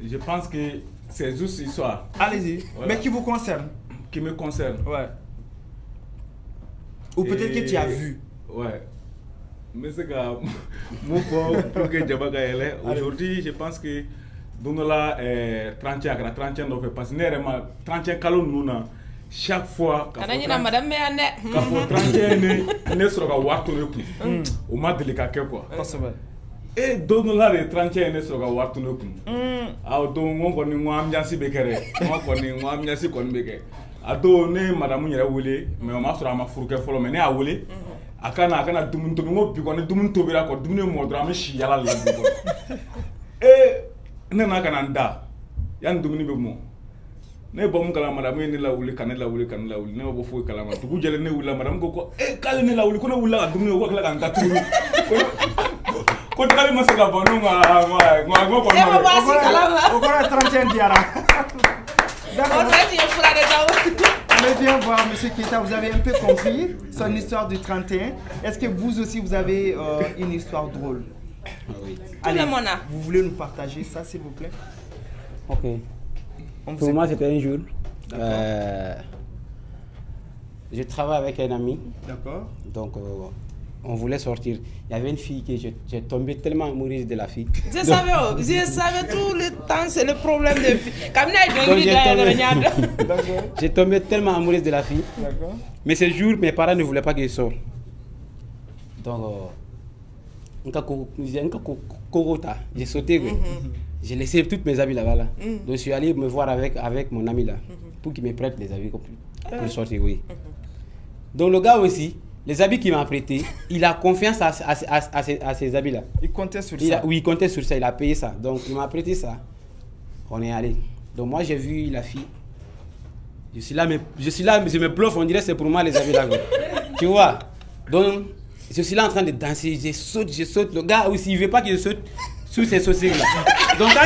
Speaker 4: je pense que c'est juste histoire.
Speaker 2: Allez-y. Voilà. Mais qui vous concerne?
Speaker 4: Qui me concerne.
Speaker 2: Ouais. Ou peut-être que tu as vu.
Speaker 4: Ouais. Mais c'est que mon pour que Djabaga est aujourd'hui, je pense que dans la 30 ans, parce que 30 ans, chaque fois que
Speaker 1: madame
Speaker 4: quand 30 ne sera warto ne plus au m'a délicat quoi et donne la de 30 ne sera warto ne plus a donc on connaît moi ambiance bekere moi connaît moi ambiance kon beke a donné madame yera wole mais on m'a sera ma fourke folo mais ne a wole akana dumun to ngo bi kon dumun to bira ko dumun mo dra me shi yala la ko et ne na kana nda yan dumun be mo ne bom kala madame ni la wuli kan la wuli ne bo fo kala ma tugu jele ne wula madame ko kala ne la wuli ko ne wula dum ne ko kala kan tatu ko tali ma se ka bonu ma ko ko
Speaker 2: ko 31 diara d'accord mais viens voir monsieur Keita, vous avez un peu compris son histoire du 31. Est-ce que vous aussi vous avez une histoire drôle?
Speaker 5: Oui.
Speaker 2: Allez, vous voulez nous partager ça s'il vous plaît?
Speaker 5: OK. Pour moi, c'était un jour. Je travaille avec un ami.
Speaker 2: D'accord.
Speaker 5: Donc, on voulait sortir. Il y avait une fille que j'ai tombé tellement amoureuse de la fille.
Speaker 1: Je savais tout le temps, c'est le problème de filles.
Speaker 5: J'ai tombé tellement amoureuse de la fille.
Speaker 2: D'accord.
Speaker 5: Mais ce jour, mes parents ne voulaient pas que je sorte. Donc, j'ai sauté. J'ai laissé toutes mes habits là-bas. Là. Donc je suis allé me voir avec mon ami là, pour qu'il me prête les habits pour sortir. Oui. Donc le gars aussi, les habits qu'il m'a prêtés, il a confiance à ces habits là.
Speaker 2: Il comptait sur ça.
Speaker 5: Oui, il comptait sur ça, il a payé ça. Donc il m'a prêté ça. On est allé. Donc moi j'ai vu la fille. Je suis là, je me bluffe, on dirait que c'est pour moi les habits là. Tu vois. Donc je suis là en train de danser, je saute. Le gars aussi, il veut pas que je saute sous ces saucisses là. Donc quand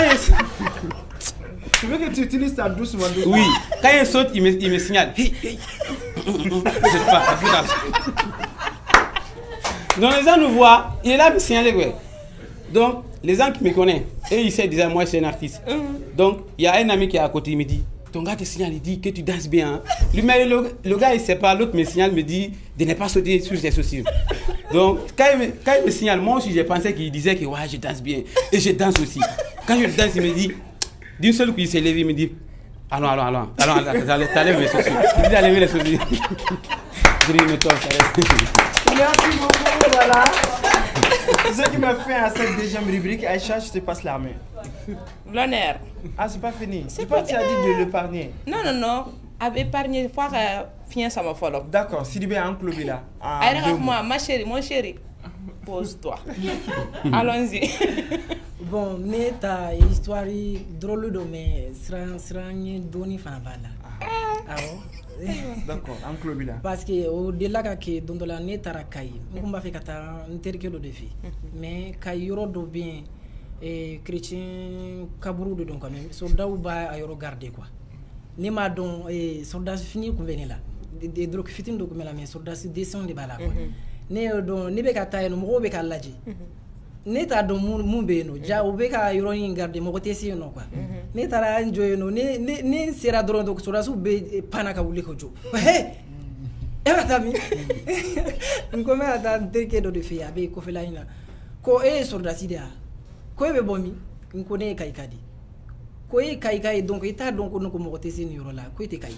Speaker 2: tu veux que tu utilises ça doucement?
Speaker 5: Oui. Quand il saute, il me signale. Hey. Je sais pas. Donc les gens nous voient, il est là me signaler quoi. Donc les gens qui me connaissent, et ils savent déjà moi je suis un artiste. Donc il y a un ami qui est à côté, il me dit, ton gars te signale, il dit que tu danses bien. Hein. Le gars, il sait pas, l'autre me signale, me dit de ne pas sauter sur ses chaussures. Donc, quand il me signale, moi aussi, j'ai pensé qu'il disait que ouais, je danse bien. Et je danse aussi. Quand je danse, il me dit, d'une seule coup, il s'est levé, il me dit, allons, t'enlèves mes chaussures. Il dit d'enlever les chaussures. Je dis, mais toi,
Speaker 2: merci beaucoup, voilà. Ce qui m'a fait à cette deuxième rubrique, Aïcha, je te passe la main.
Speaker 1: L'honneur.
Speaker 2: Ah, c'est pas fini. C'est pas tu as dit de l'épargner.
Speaker 1: Non. Avec épargner, faut finir ça m'a follow.
Speaker 2: D'accord, Sidibé a un club là.
Speaker 1: Moi, ma chérie, mon chéri, pose-toi. Allons-y.
Speaker 3: Bon, mais ta histoire drôle de mais sera ni doni fana bala. Ah bon.
Speaker 2: D'accord, un club là.
Speaker 3: Parce que au delà que dans la netara kai, on va faire kata interque de défi. Mais kai yoro do bien et chrétien kaburu de donc quand même soldat ou ba ayoro garder quoi. Ni ma don et soldat fini ko venir là. Des drogues fitin do ko mela mais soldat descend de bala quoi. Ne don ni be kata no mo be kalaji. Ne ta don mun be no ja o be ka yoro ni garder mo ko tesi no quoi. Ne tara enjoy no ne sera dron donc soldat su be pana ka wuli ko jo. Ela tami. Ngome ata interque do défi abe ko fela ina. Ko soldat sidia. Ko be bomi nko ne kai kadi ko kai donc ita donc no ko mo tesi ni yoro la ko ite kai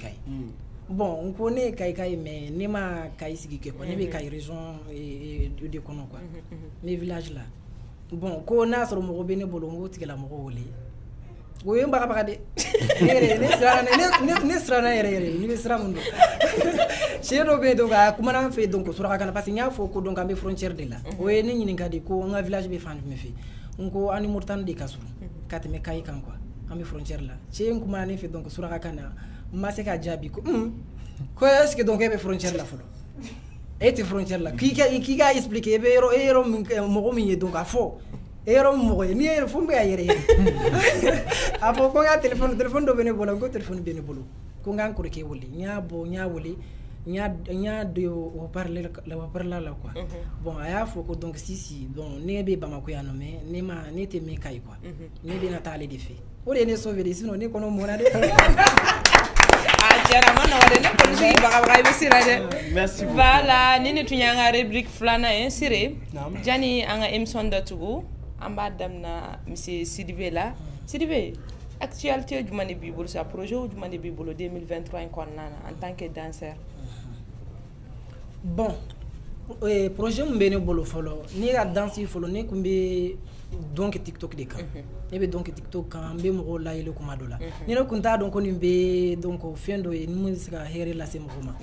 Speaker 3: bon nko ne kai mais ne ma kai sigi ke ko ne be kai région et de kono quoi mes villages là bon ko na soro mo be ne bolongo tigela mo wole wo yemba ka de ne srana yere ni be sra mundo chero be donc kuma na fe donc sura kana parce nya fo ko donc ambe frontière de là wo ne nyini ngadi ko nga village be fan me fe nko ani murtan de kasuru kateme kai kan quoi ami frontière là chez nkuma ne fait donc suraka kana maseka jabi ko ko est-ce que donc ebe frontière là folo ete frontière là ki ga expliquer ebe ero mo mi donc afo ero mo ni fo mbe ayere afo ko ga téléphone do bene bolo ko téléphone bene bolo ko ngan ko ke woli nya woli nya de o parler la quoi bon aya faut que donc si bon ne be bamako ya no mais ne te me kai quoi ne be na tale de fait o de ne sauver de sinon ne kono mona de
Speaker 1: jara mana wade ne ko sigi baga be sirade
Speaker 2: merci beaucoup
Speaker 1: voilà nini tunyanga rubrique flana insiré jani anga émission datugo amba damna monsieur Sidibé là Sidibé actualité du mané bibolo sa projet du mané bibolo 2023 en tant que danseur.
Speaker 3: Bon, projet mbene bolo folo ni ga dansi folo ne kumbe donc TikTok de kan ebe donc TikTok kan be mo la ile kuma dola ni no kunta donc on be donc fendo e ni musika here la sem roma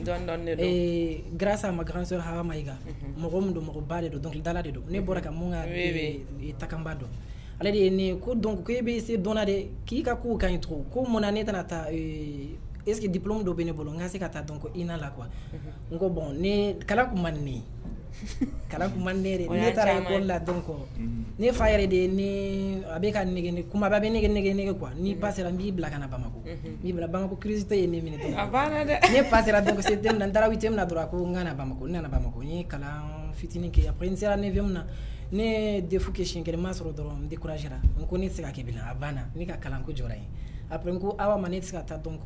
Speaker 3: et grâce à ma grande sœur Hawa Maïga mo ndo mo bale do donc dala de do ne boraka mo nga e takambado ale de ne ko donc ko ebe se donade ki ka ku kan trop ko mon année tanata est-ce que diplôme do bénévole ngasi kata donc ina la quoi ngo bon ne kala ku manni ne tara école la donc ne fayre de ne abeka nege kuma babe nege quoi ni passera mbi blaka na bamako mi bla bamako curiosité ne minute
Speaker 1: avana de
Speaker 3: ne passera donc c'était dans dara 8e na droit ko ngana bamako ni kala fitini ke après ni sera 9e na ne defu ke shinkere masro dorom découragera ko ni sika ke bila avana ni ka kala ko jorai après ko awa manet skata donc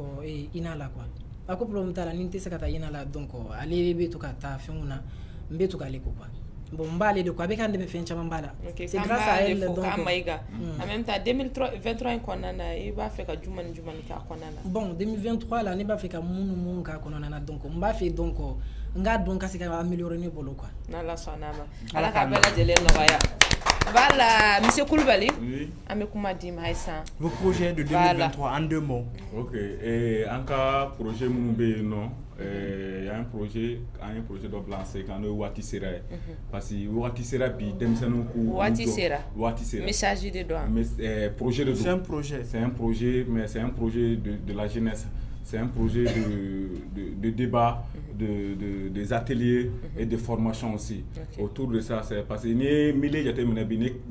Speaker 3: ina la quoi ako problem tala ninte skata ina la donc ale be to kata fenguna mbeto kale ko quoi bon mbale de quoi be kan de me fencha mbala c'est grâce à elle donc
Speaker 1: Maïga en même temps 2023 konana il va faire ka juman ka konana
Speaker 3: bon 2023 là ne ba fait ka mun ka konana donc mba fait donc nga donc kasi ka améliorer ne bolo quoi
Speaker 1: na la sonama ala ka bela jele no ya. Voilà, monsieur Koulibaly. Oui.
Speaker 2: Vos projets de 2023 voilà. En 2 mots.
Speaker 4: Ok. Et en cas projet Moumbe non. Il y a un projet de lancer quand nous Watisera. Parce que Watisera bi demsenu ku
Speaker 1: Watisera. Message de droit.
Speaker 4: Projet de.
Speaker 2: C'est un projet.
Speaker 4: C'est un projet, mais c'est un projet de la jeunesse. C'est un projet de débat, des ateliers et de formation aussi. Okay. Autour de ça, c'est parce que ni milliers de gens qui ont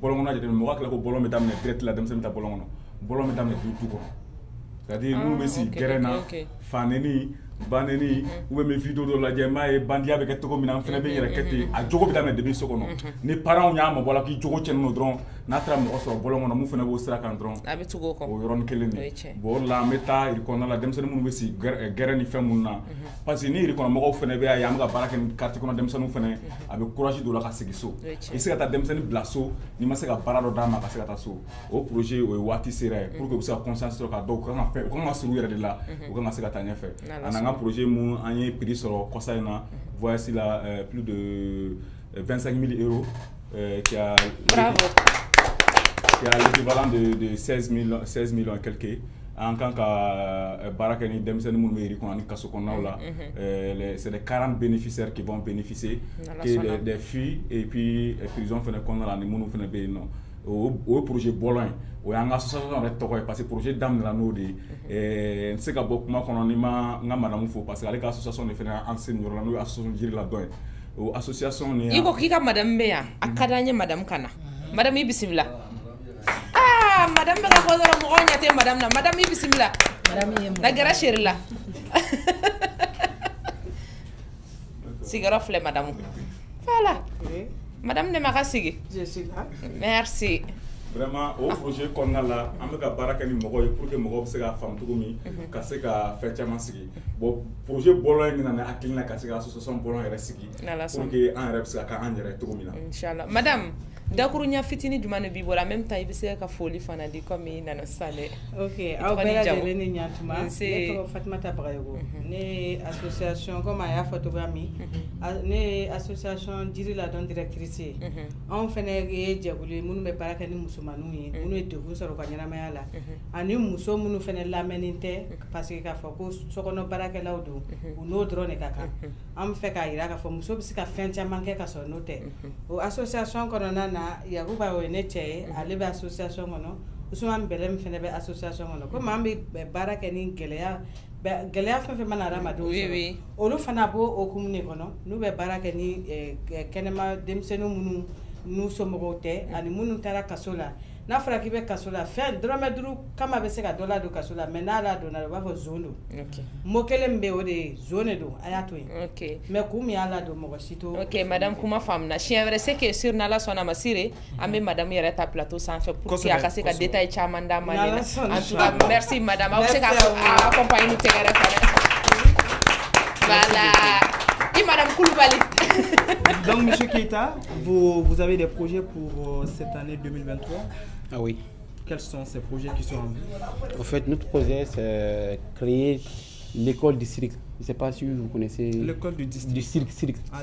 Speaker 4: bolongona de moi que la bolong mesdames ne traite la dame c'est bolongona. Bolong mesdames ne tout quoi. C'est-à-dire nous aussi Gerena, Faneni, baneni ou mes vidéos de la jema et bandia avec togo mina fene be rekete a jogo bi dame de bi sokono ni parents nya ma bola ki jogo chen no dron na tra mo so bolo ngona mu fene bo sira kan dron
Speaker 1: abi tugo ko
Speaker 4: o yoron keleni bo la meta il kona la demsen mu be si gere ni femunna parce que ni il kona mo fene be ya ma baraka ni carte kona demsen mu fene abi courage do la ka segiso et c'est ta demsen blaso ni ma se ka parado dama ka se ka so o projet o wati sere pour que vous soyez conscience sur ka do ko ma fait comment se yere de là o ka ma se ka tanya fait un projet mon année prix sur Kosaina, voici là plus de 25 000 euros qui a l'équivalent de 16 millions et quelques. En tant que Barakani Demsen Moumeri Kouani Kasokona, c'est les 40 bénéficiaires qui vont bénéficier des filles et puis prison fait qu'on a la Nimounou fait non. Au projet Bologne, où il y a une association parce que le projet Dame de la Node, c'est que beaucoup de madame faut parce que l'association est faite en senior, l'association de la association n'est
Speaker 1: pas. Il y a madame Béa, à Kadanya madame Kana, madame Ibisimla. Ah, madame Béa, madame Ibisimla, la guerre chérie là. Cigarette, madame. Voilà. Madame Nemarasigi.
Speaker 6: Je suis là.
Speaker 1: Merci.
Speaker 4: Vraiment, au projet qu'on a là, on a barakani mogo pour que mogo se ga fam tugumi, ka se ga fecha masigi. Bon, projet Bologne na akilina ka se ga association Bologne resigi. Pour que en rep se ka en direct tugumi na.
Speaker 1: Inchallah. Madame, dakuru nya fitini jumane bi bola même time se ka foli fana di comme nana sale.
Speaker 6: OK, aw bela de ni nyatuma. Ne ko Fatimata Bagayogo. Ne association comme aya photographie. Ne association diri la don directrice. On fene ye jaguli munu be barakani musumanu ye. Munu e degun soro ka nyanamaya la. Ani muso munu fene lameninte parce que ka fo ko sokono barakela odu. Uno drone kaka. Am fe ka ira ka fo muso bi se ka fen tiaman ke ka so note. O association kono na Yakuba o ne cɛ ale bɛ association kɔnɔ Usman Belem fɛnɛ bɛ association kɔnɔ ko maa min bɛ baara kɛ ni gɛlɛya fɛn fɛn mana hadamadenw sɔrɔ olu fana b'o hukumu de kɔnɔ n'u bɛ baara kɛ ni kɛnɛma denmisɛnnin minnu n'u somɔgɔw tɛ ani minnu taara kaso la n'a fɔra k'i bɛ kaso la fɛn dɔrɔmɛ 5 kama bɛ se ka dɔ la don kaso la mais n'a la donna u b'a fɔ zone don mot kelen min bɛ o de ye zone don a y'a to yen mais kun min y'a la don mɔgɔ si to
Speaker 1: ok madame kuma faamuna siɲɛ wɛrɛ c'est que sur n'ala sɔnna ma sire an bɛ madame yɛrɛ ta plateau sanfɛ pour que a ka se ka détail caman d'a ma en tout cas merci madame aw bɛ se ka accompagner nous tɛgɛrɛ fana voilà et madame Koulibaly.
Speaker 2: Donc monsieur Keita, vous avez des projets pour cette année 2023?
Speaker 5: Ah oui.
Speaker 2: Quels sont ces projets qui sont en vue?
Speaker 5: En fait, notre projet, c'est créer l'école du cirque. Je ne sais pas si vous connaissez.
Speaker 2: L'école du
Speaker 5: cirque.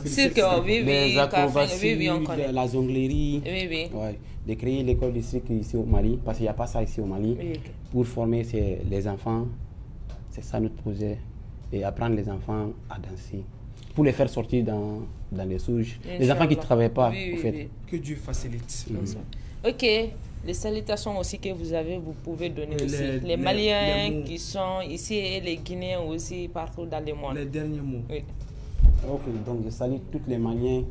Speaker 1: Cirque, oui,
Speaker 5: les acrobaties,
Speaker 1: oui, on connaît.
Speaker 5: La jonglerie.
Speaker 1: Oui, oui.
Speaker 5: Ouais. De créer l'école du cirque ici au Mali, parce qu'il n'y a pas ça ici au Mali. Oui. Pour former les enfants, c'est ça notre projet. Et apprendre les enfants à danser. Pour les faire sortir dans les souches. Les enfants qui ne travaillent pas,
Speaker 1: oui,
Speaker 5: en fait.
Speaker 1: Oui.
Speaker 2: Que Dieu facilite.
Speaker 1: Ok. Les salutations aussi que vous avez, vous pouvez donner aussi. Les Maliens qui sont ici et les Guinéens aussi partout dans le monde.
Speaker 2: Les derniers mots.
Speaker 1: Oui.
Speaker 5: Ok, donc je salue tous les Maliens.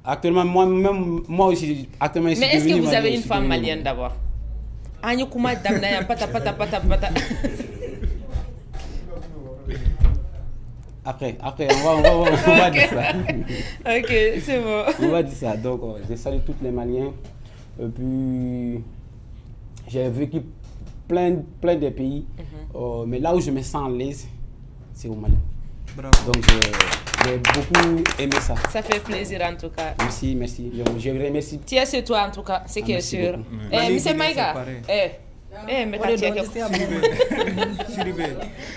Speaker 5: Actuellement, moi aussi, actuellement, je suis
Speaker 1: mais est-ce que vous
Speaker 5: malien,
Speaker 1: avez une femme malienne d'abord?
Speaker 5: Après, on va dire ça.
Speaker 1: Ok, c'est bon.
Speaker 5: On va dire ça. Donc, je salue tous les Maliens. Et puis, j'ai vécu plein de pays. Mais là où je me sens à l'aise, c'est au Mali.
Speaker 2: Bravo.
Speaker 5: Donc, j'ai beaucoup aimé ça.
Speaker 1: Ça fait plaisir en tout cas.
Speaker 5: Merci. Je vous remercie.
Speaker 1: Tiens, c'est toi en tout cas, c'est qui est sûr. Monsieur Maïga.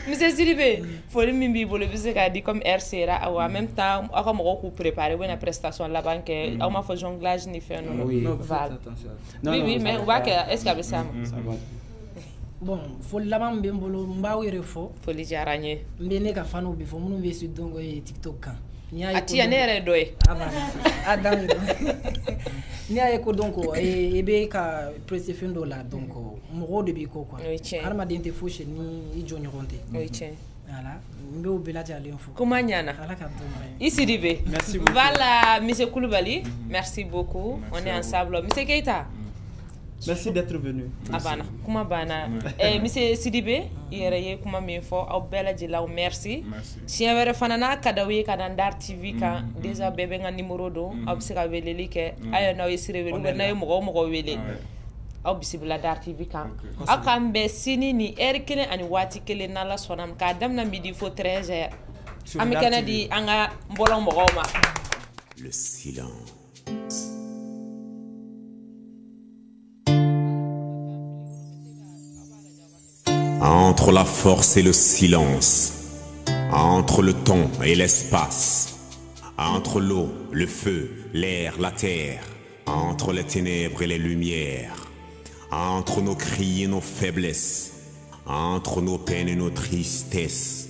Speaker 1: Monsieur Ziribé, foli min b'i bolo bɛ se k'a di comme air sera en même temps aw ka mɔgɔw k'u préparer u bɛna prestation laban kɛ aw ma fɔ jonglage ni fɛn ninnu voilà oui mais u b'a kɛ est ce que a bɛ s'a ma
Speaker 3: bon foli laban min bɛ n bolo n b'aw yɛrɛ fɔ
Speaker 1: foli diyara n ye
Speaker 3: n bɛ ne ka faniw bɛ fɔ minnu bɛ su dongo ye tiktok kan
Speaker 1: a ti yan ne yɛrɛ ye dɔ ye
Speaker 3: a dan n'i y'a ye ko donc i bɛ ka presse fɛn dɔ la donc mɔgɔw de b'i kɔ quoi hadamaden tɛ fosi ni i jɔɲɔgɔn tɛ
Speaker 1: o ye tiɲɛ
Speaker 3: voilà n bɛ o bɛɛ lajɛlen fɔ
Speaker 1: kuma ɲana
Speaker 3: ala ka to ma
Speaker 1: i Sidibé
Speaker 2: merci beaucoup
Speaker 1: voilà monsieur Koulibaly merci beaucoup on est ensemble monsieur Keita
Speaker 2: Merci d'être venu.
Speaker 1: Abana, kuma bana. Monsieur Sidibé, yere kuma min fo aw bela jilaw merci. Si wéré fanana kadawi kadandar TV ka déjà bébé nga numéro do aw se ka weleli ke ayo na yesire welu na mo wele. Aw bisibila Dar TV kan. Akam be sini ni kelen ani wati kelen na la sonam ka dam na midi fo 13h. Ami Kennedy anga mbolong mo ma.
Speaker 7: Le silence. Entre la force et le silence, entre le temps et l'espace, entre l'eau, le feu, l'air, la terre, entre les ténèbres et les lumières, entre nos cris et nos faiblesses, entre nos peines et nos tristesses,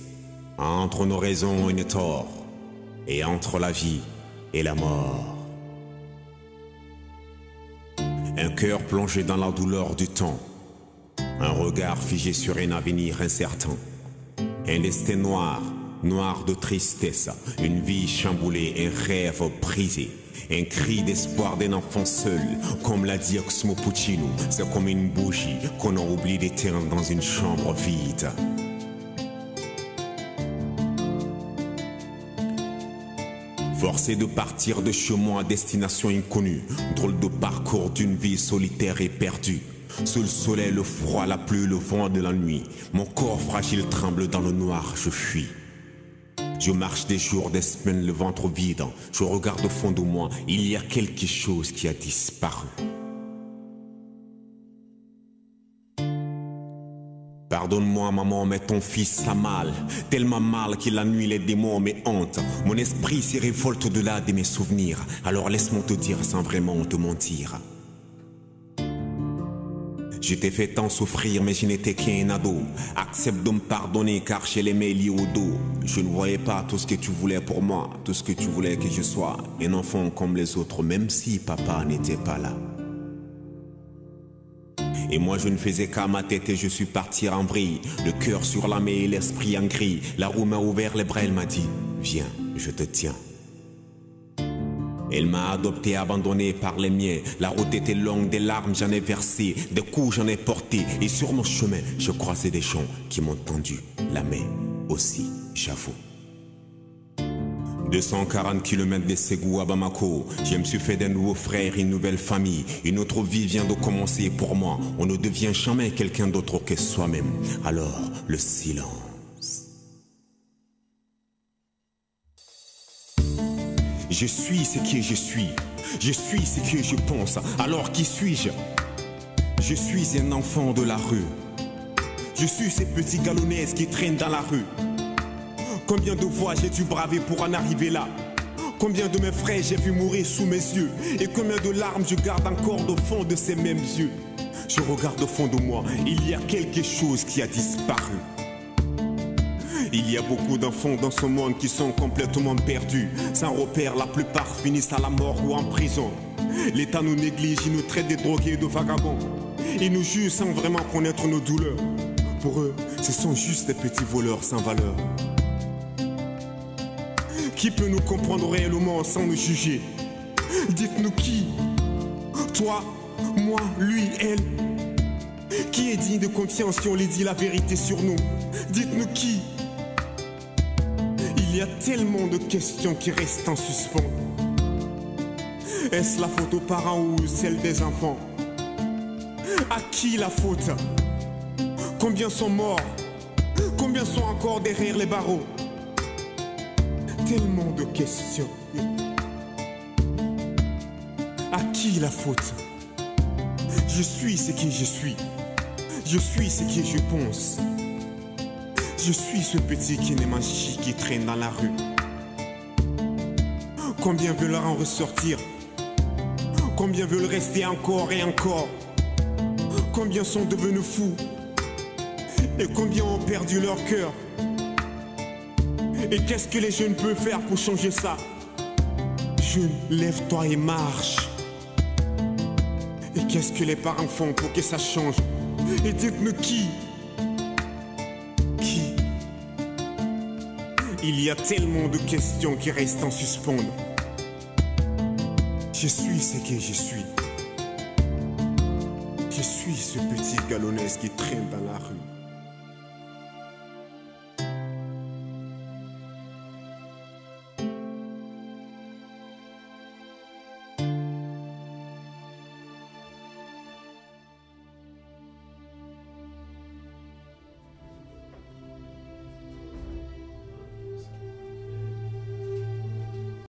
Speaker 7: entre nos raisons et nos torts, et entre la vie et la mort. Un cœur plongé dans la douleur du temps, un regard figé sur un avenir incertain, un destin noir, noir de tristesse, une vie chamboulée, un rêve brisé, un cri d'espoir d'un enfant seul, comme l'a dit Oxmo Puccino, c'est comme une bougie qu'on a oublié d'éteindre dans une chambre vide. Forcé de partir de chez moi à destination inconnue, drôle de parcours d'une vie solitaire et perdue. Sous le soleil, le froid, la pluie, le vent de la nuit, mon corps fragile tremble dans le noir, je fuis. Je marche des jours, des semaines, le ventre vide. Je regarde au fond de moi, il y a quelque chose qui a disparu. Pardonne-moi maman, mais ton fils a mal, tellement mal que la nuit les démons me hantent. Mon esprit se révolte au-delà de mes souvenirs, alors laisse-moi te dire sans vraiment te mentir. Je t'ai fait tant souffrir, mais je n'étais qu'un ado. Accepte de me pardonner, car j'ai les mains liées au dos. Je ne voyais pas tout ce que tu voulais pour moi, tout ce que tu voulais que je sois. Un enfant comme les autres, même si papa n'était pas là. Et moi je ne faisais qu'à ma tête et je suis parti en vrille. Le cœur sur la main et l'esprit en gris. La roue m'a ouvert les bras, elle m'a dit, viens, je te tiens. Elle m'a adopté, abandonné par les miens. La route était longue, des larmes j'en ai versé, des coups j'en ai porté. Et sur mon chemin, je croisais des gens qui m'ont tendu la main aussi, j'avoue. 240 km de Ségou à Bamako, je me suis fait d'un nouveau frère, une nouvelle famille. Une autre vie vient de commencer pour moi. On ne devient jamais quelqu'un d'autre que soi-même. Alors, le silence. Je suis ce que je suis. Je suis ce que je pense. Alors qui suis-je? Je suis un enfant de la rue. Je suis ces petits galonnaises qui traînent dans la rue. Combien de fois j'ai dû braver pour en arriver là? Combien de mes frères j'ai vu mourir sous mes yeux? Et combien de larmes je garde encore au fond de ces mêmes yeux? Je regarde au fond de moi, il y a quelque chose qui a disparu. Il y a beaucoup d'enfants dans ce monde qui sont complètement perdus. Sans repère, la plupart finissent à la mort ou en prison. L'État nous néglige, il nous traite des drogués et de vagabonds. Il nous juge sans vraiment connaître nos douleurs. Pour eux, ce sont juste des petits voleurs sans valeur. Qui peut nous comprendre réellement sans nous juger? Dites-nous qui? Toi, moi, lui, elle. Qui est digne de confiance si on lui dit la vérité sur nous? Dites-nous qui? Il y a tellement de questions qui restent en suspens. Est-ce la faute aux parents ou celle des enfants? À qui la faute? Combien sont morts? Combien sont encore derrière les barreaux? Tellement de questions. À qui la faute? Je suis ce que je suis. Je suis ce que je pense. Je suis ce petit qui n'est magie qui traîne dans la rue. Combien veulent en ressortir? Combien veulent rester encore et encore? Combien sont devenus fous? Et combien ont perdu leur cœur? Et qu'est-ce que les jeunes peuvent faire pour changer ça? Jeune, lève-toi et marche. Et qu'est-ce que les parents font pour que ça change? Et dites-nous qui? Qui? Il y a tellement de questions qui restent en suspens. Je suis ce que je suis. Je suis ce petit galonnaise qui traîne dans la rue.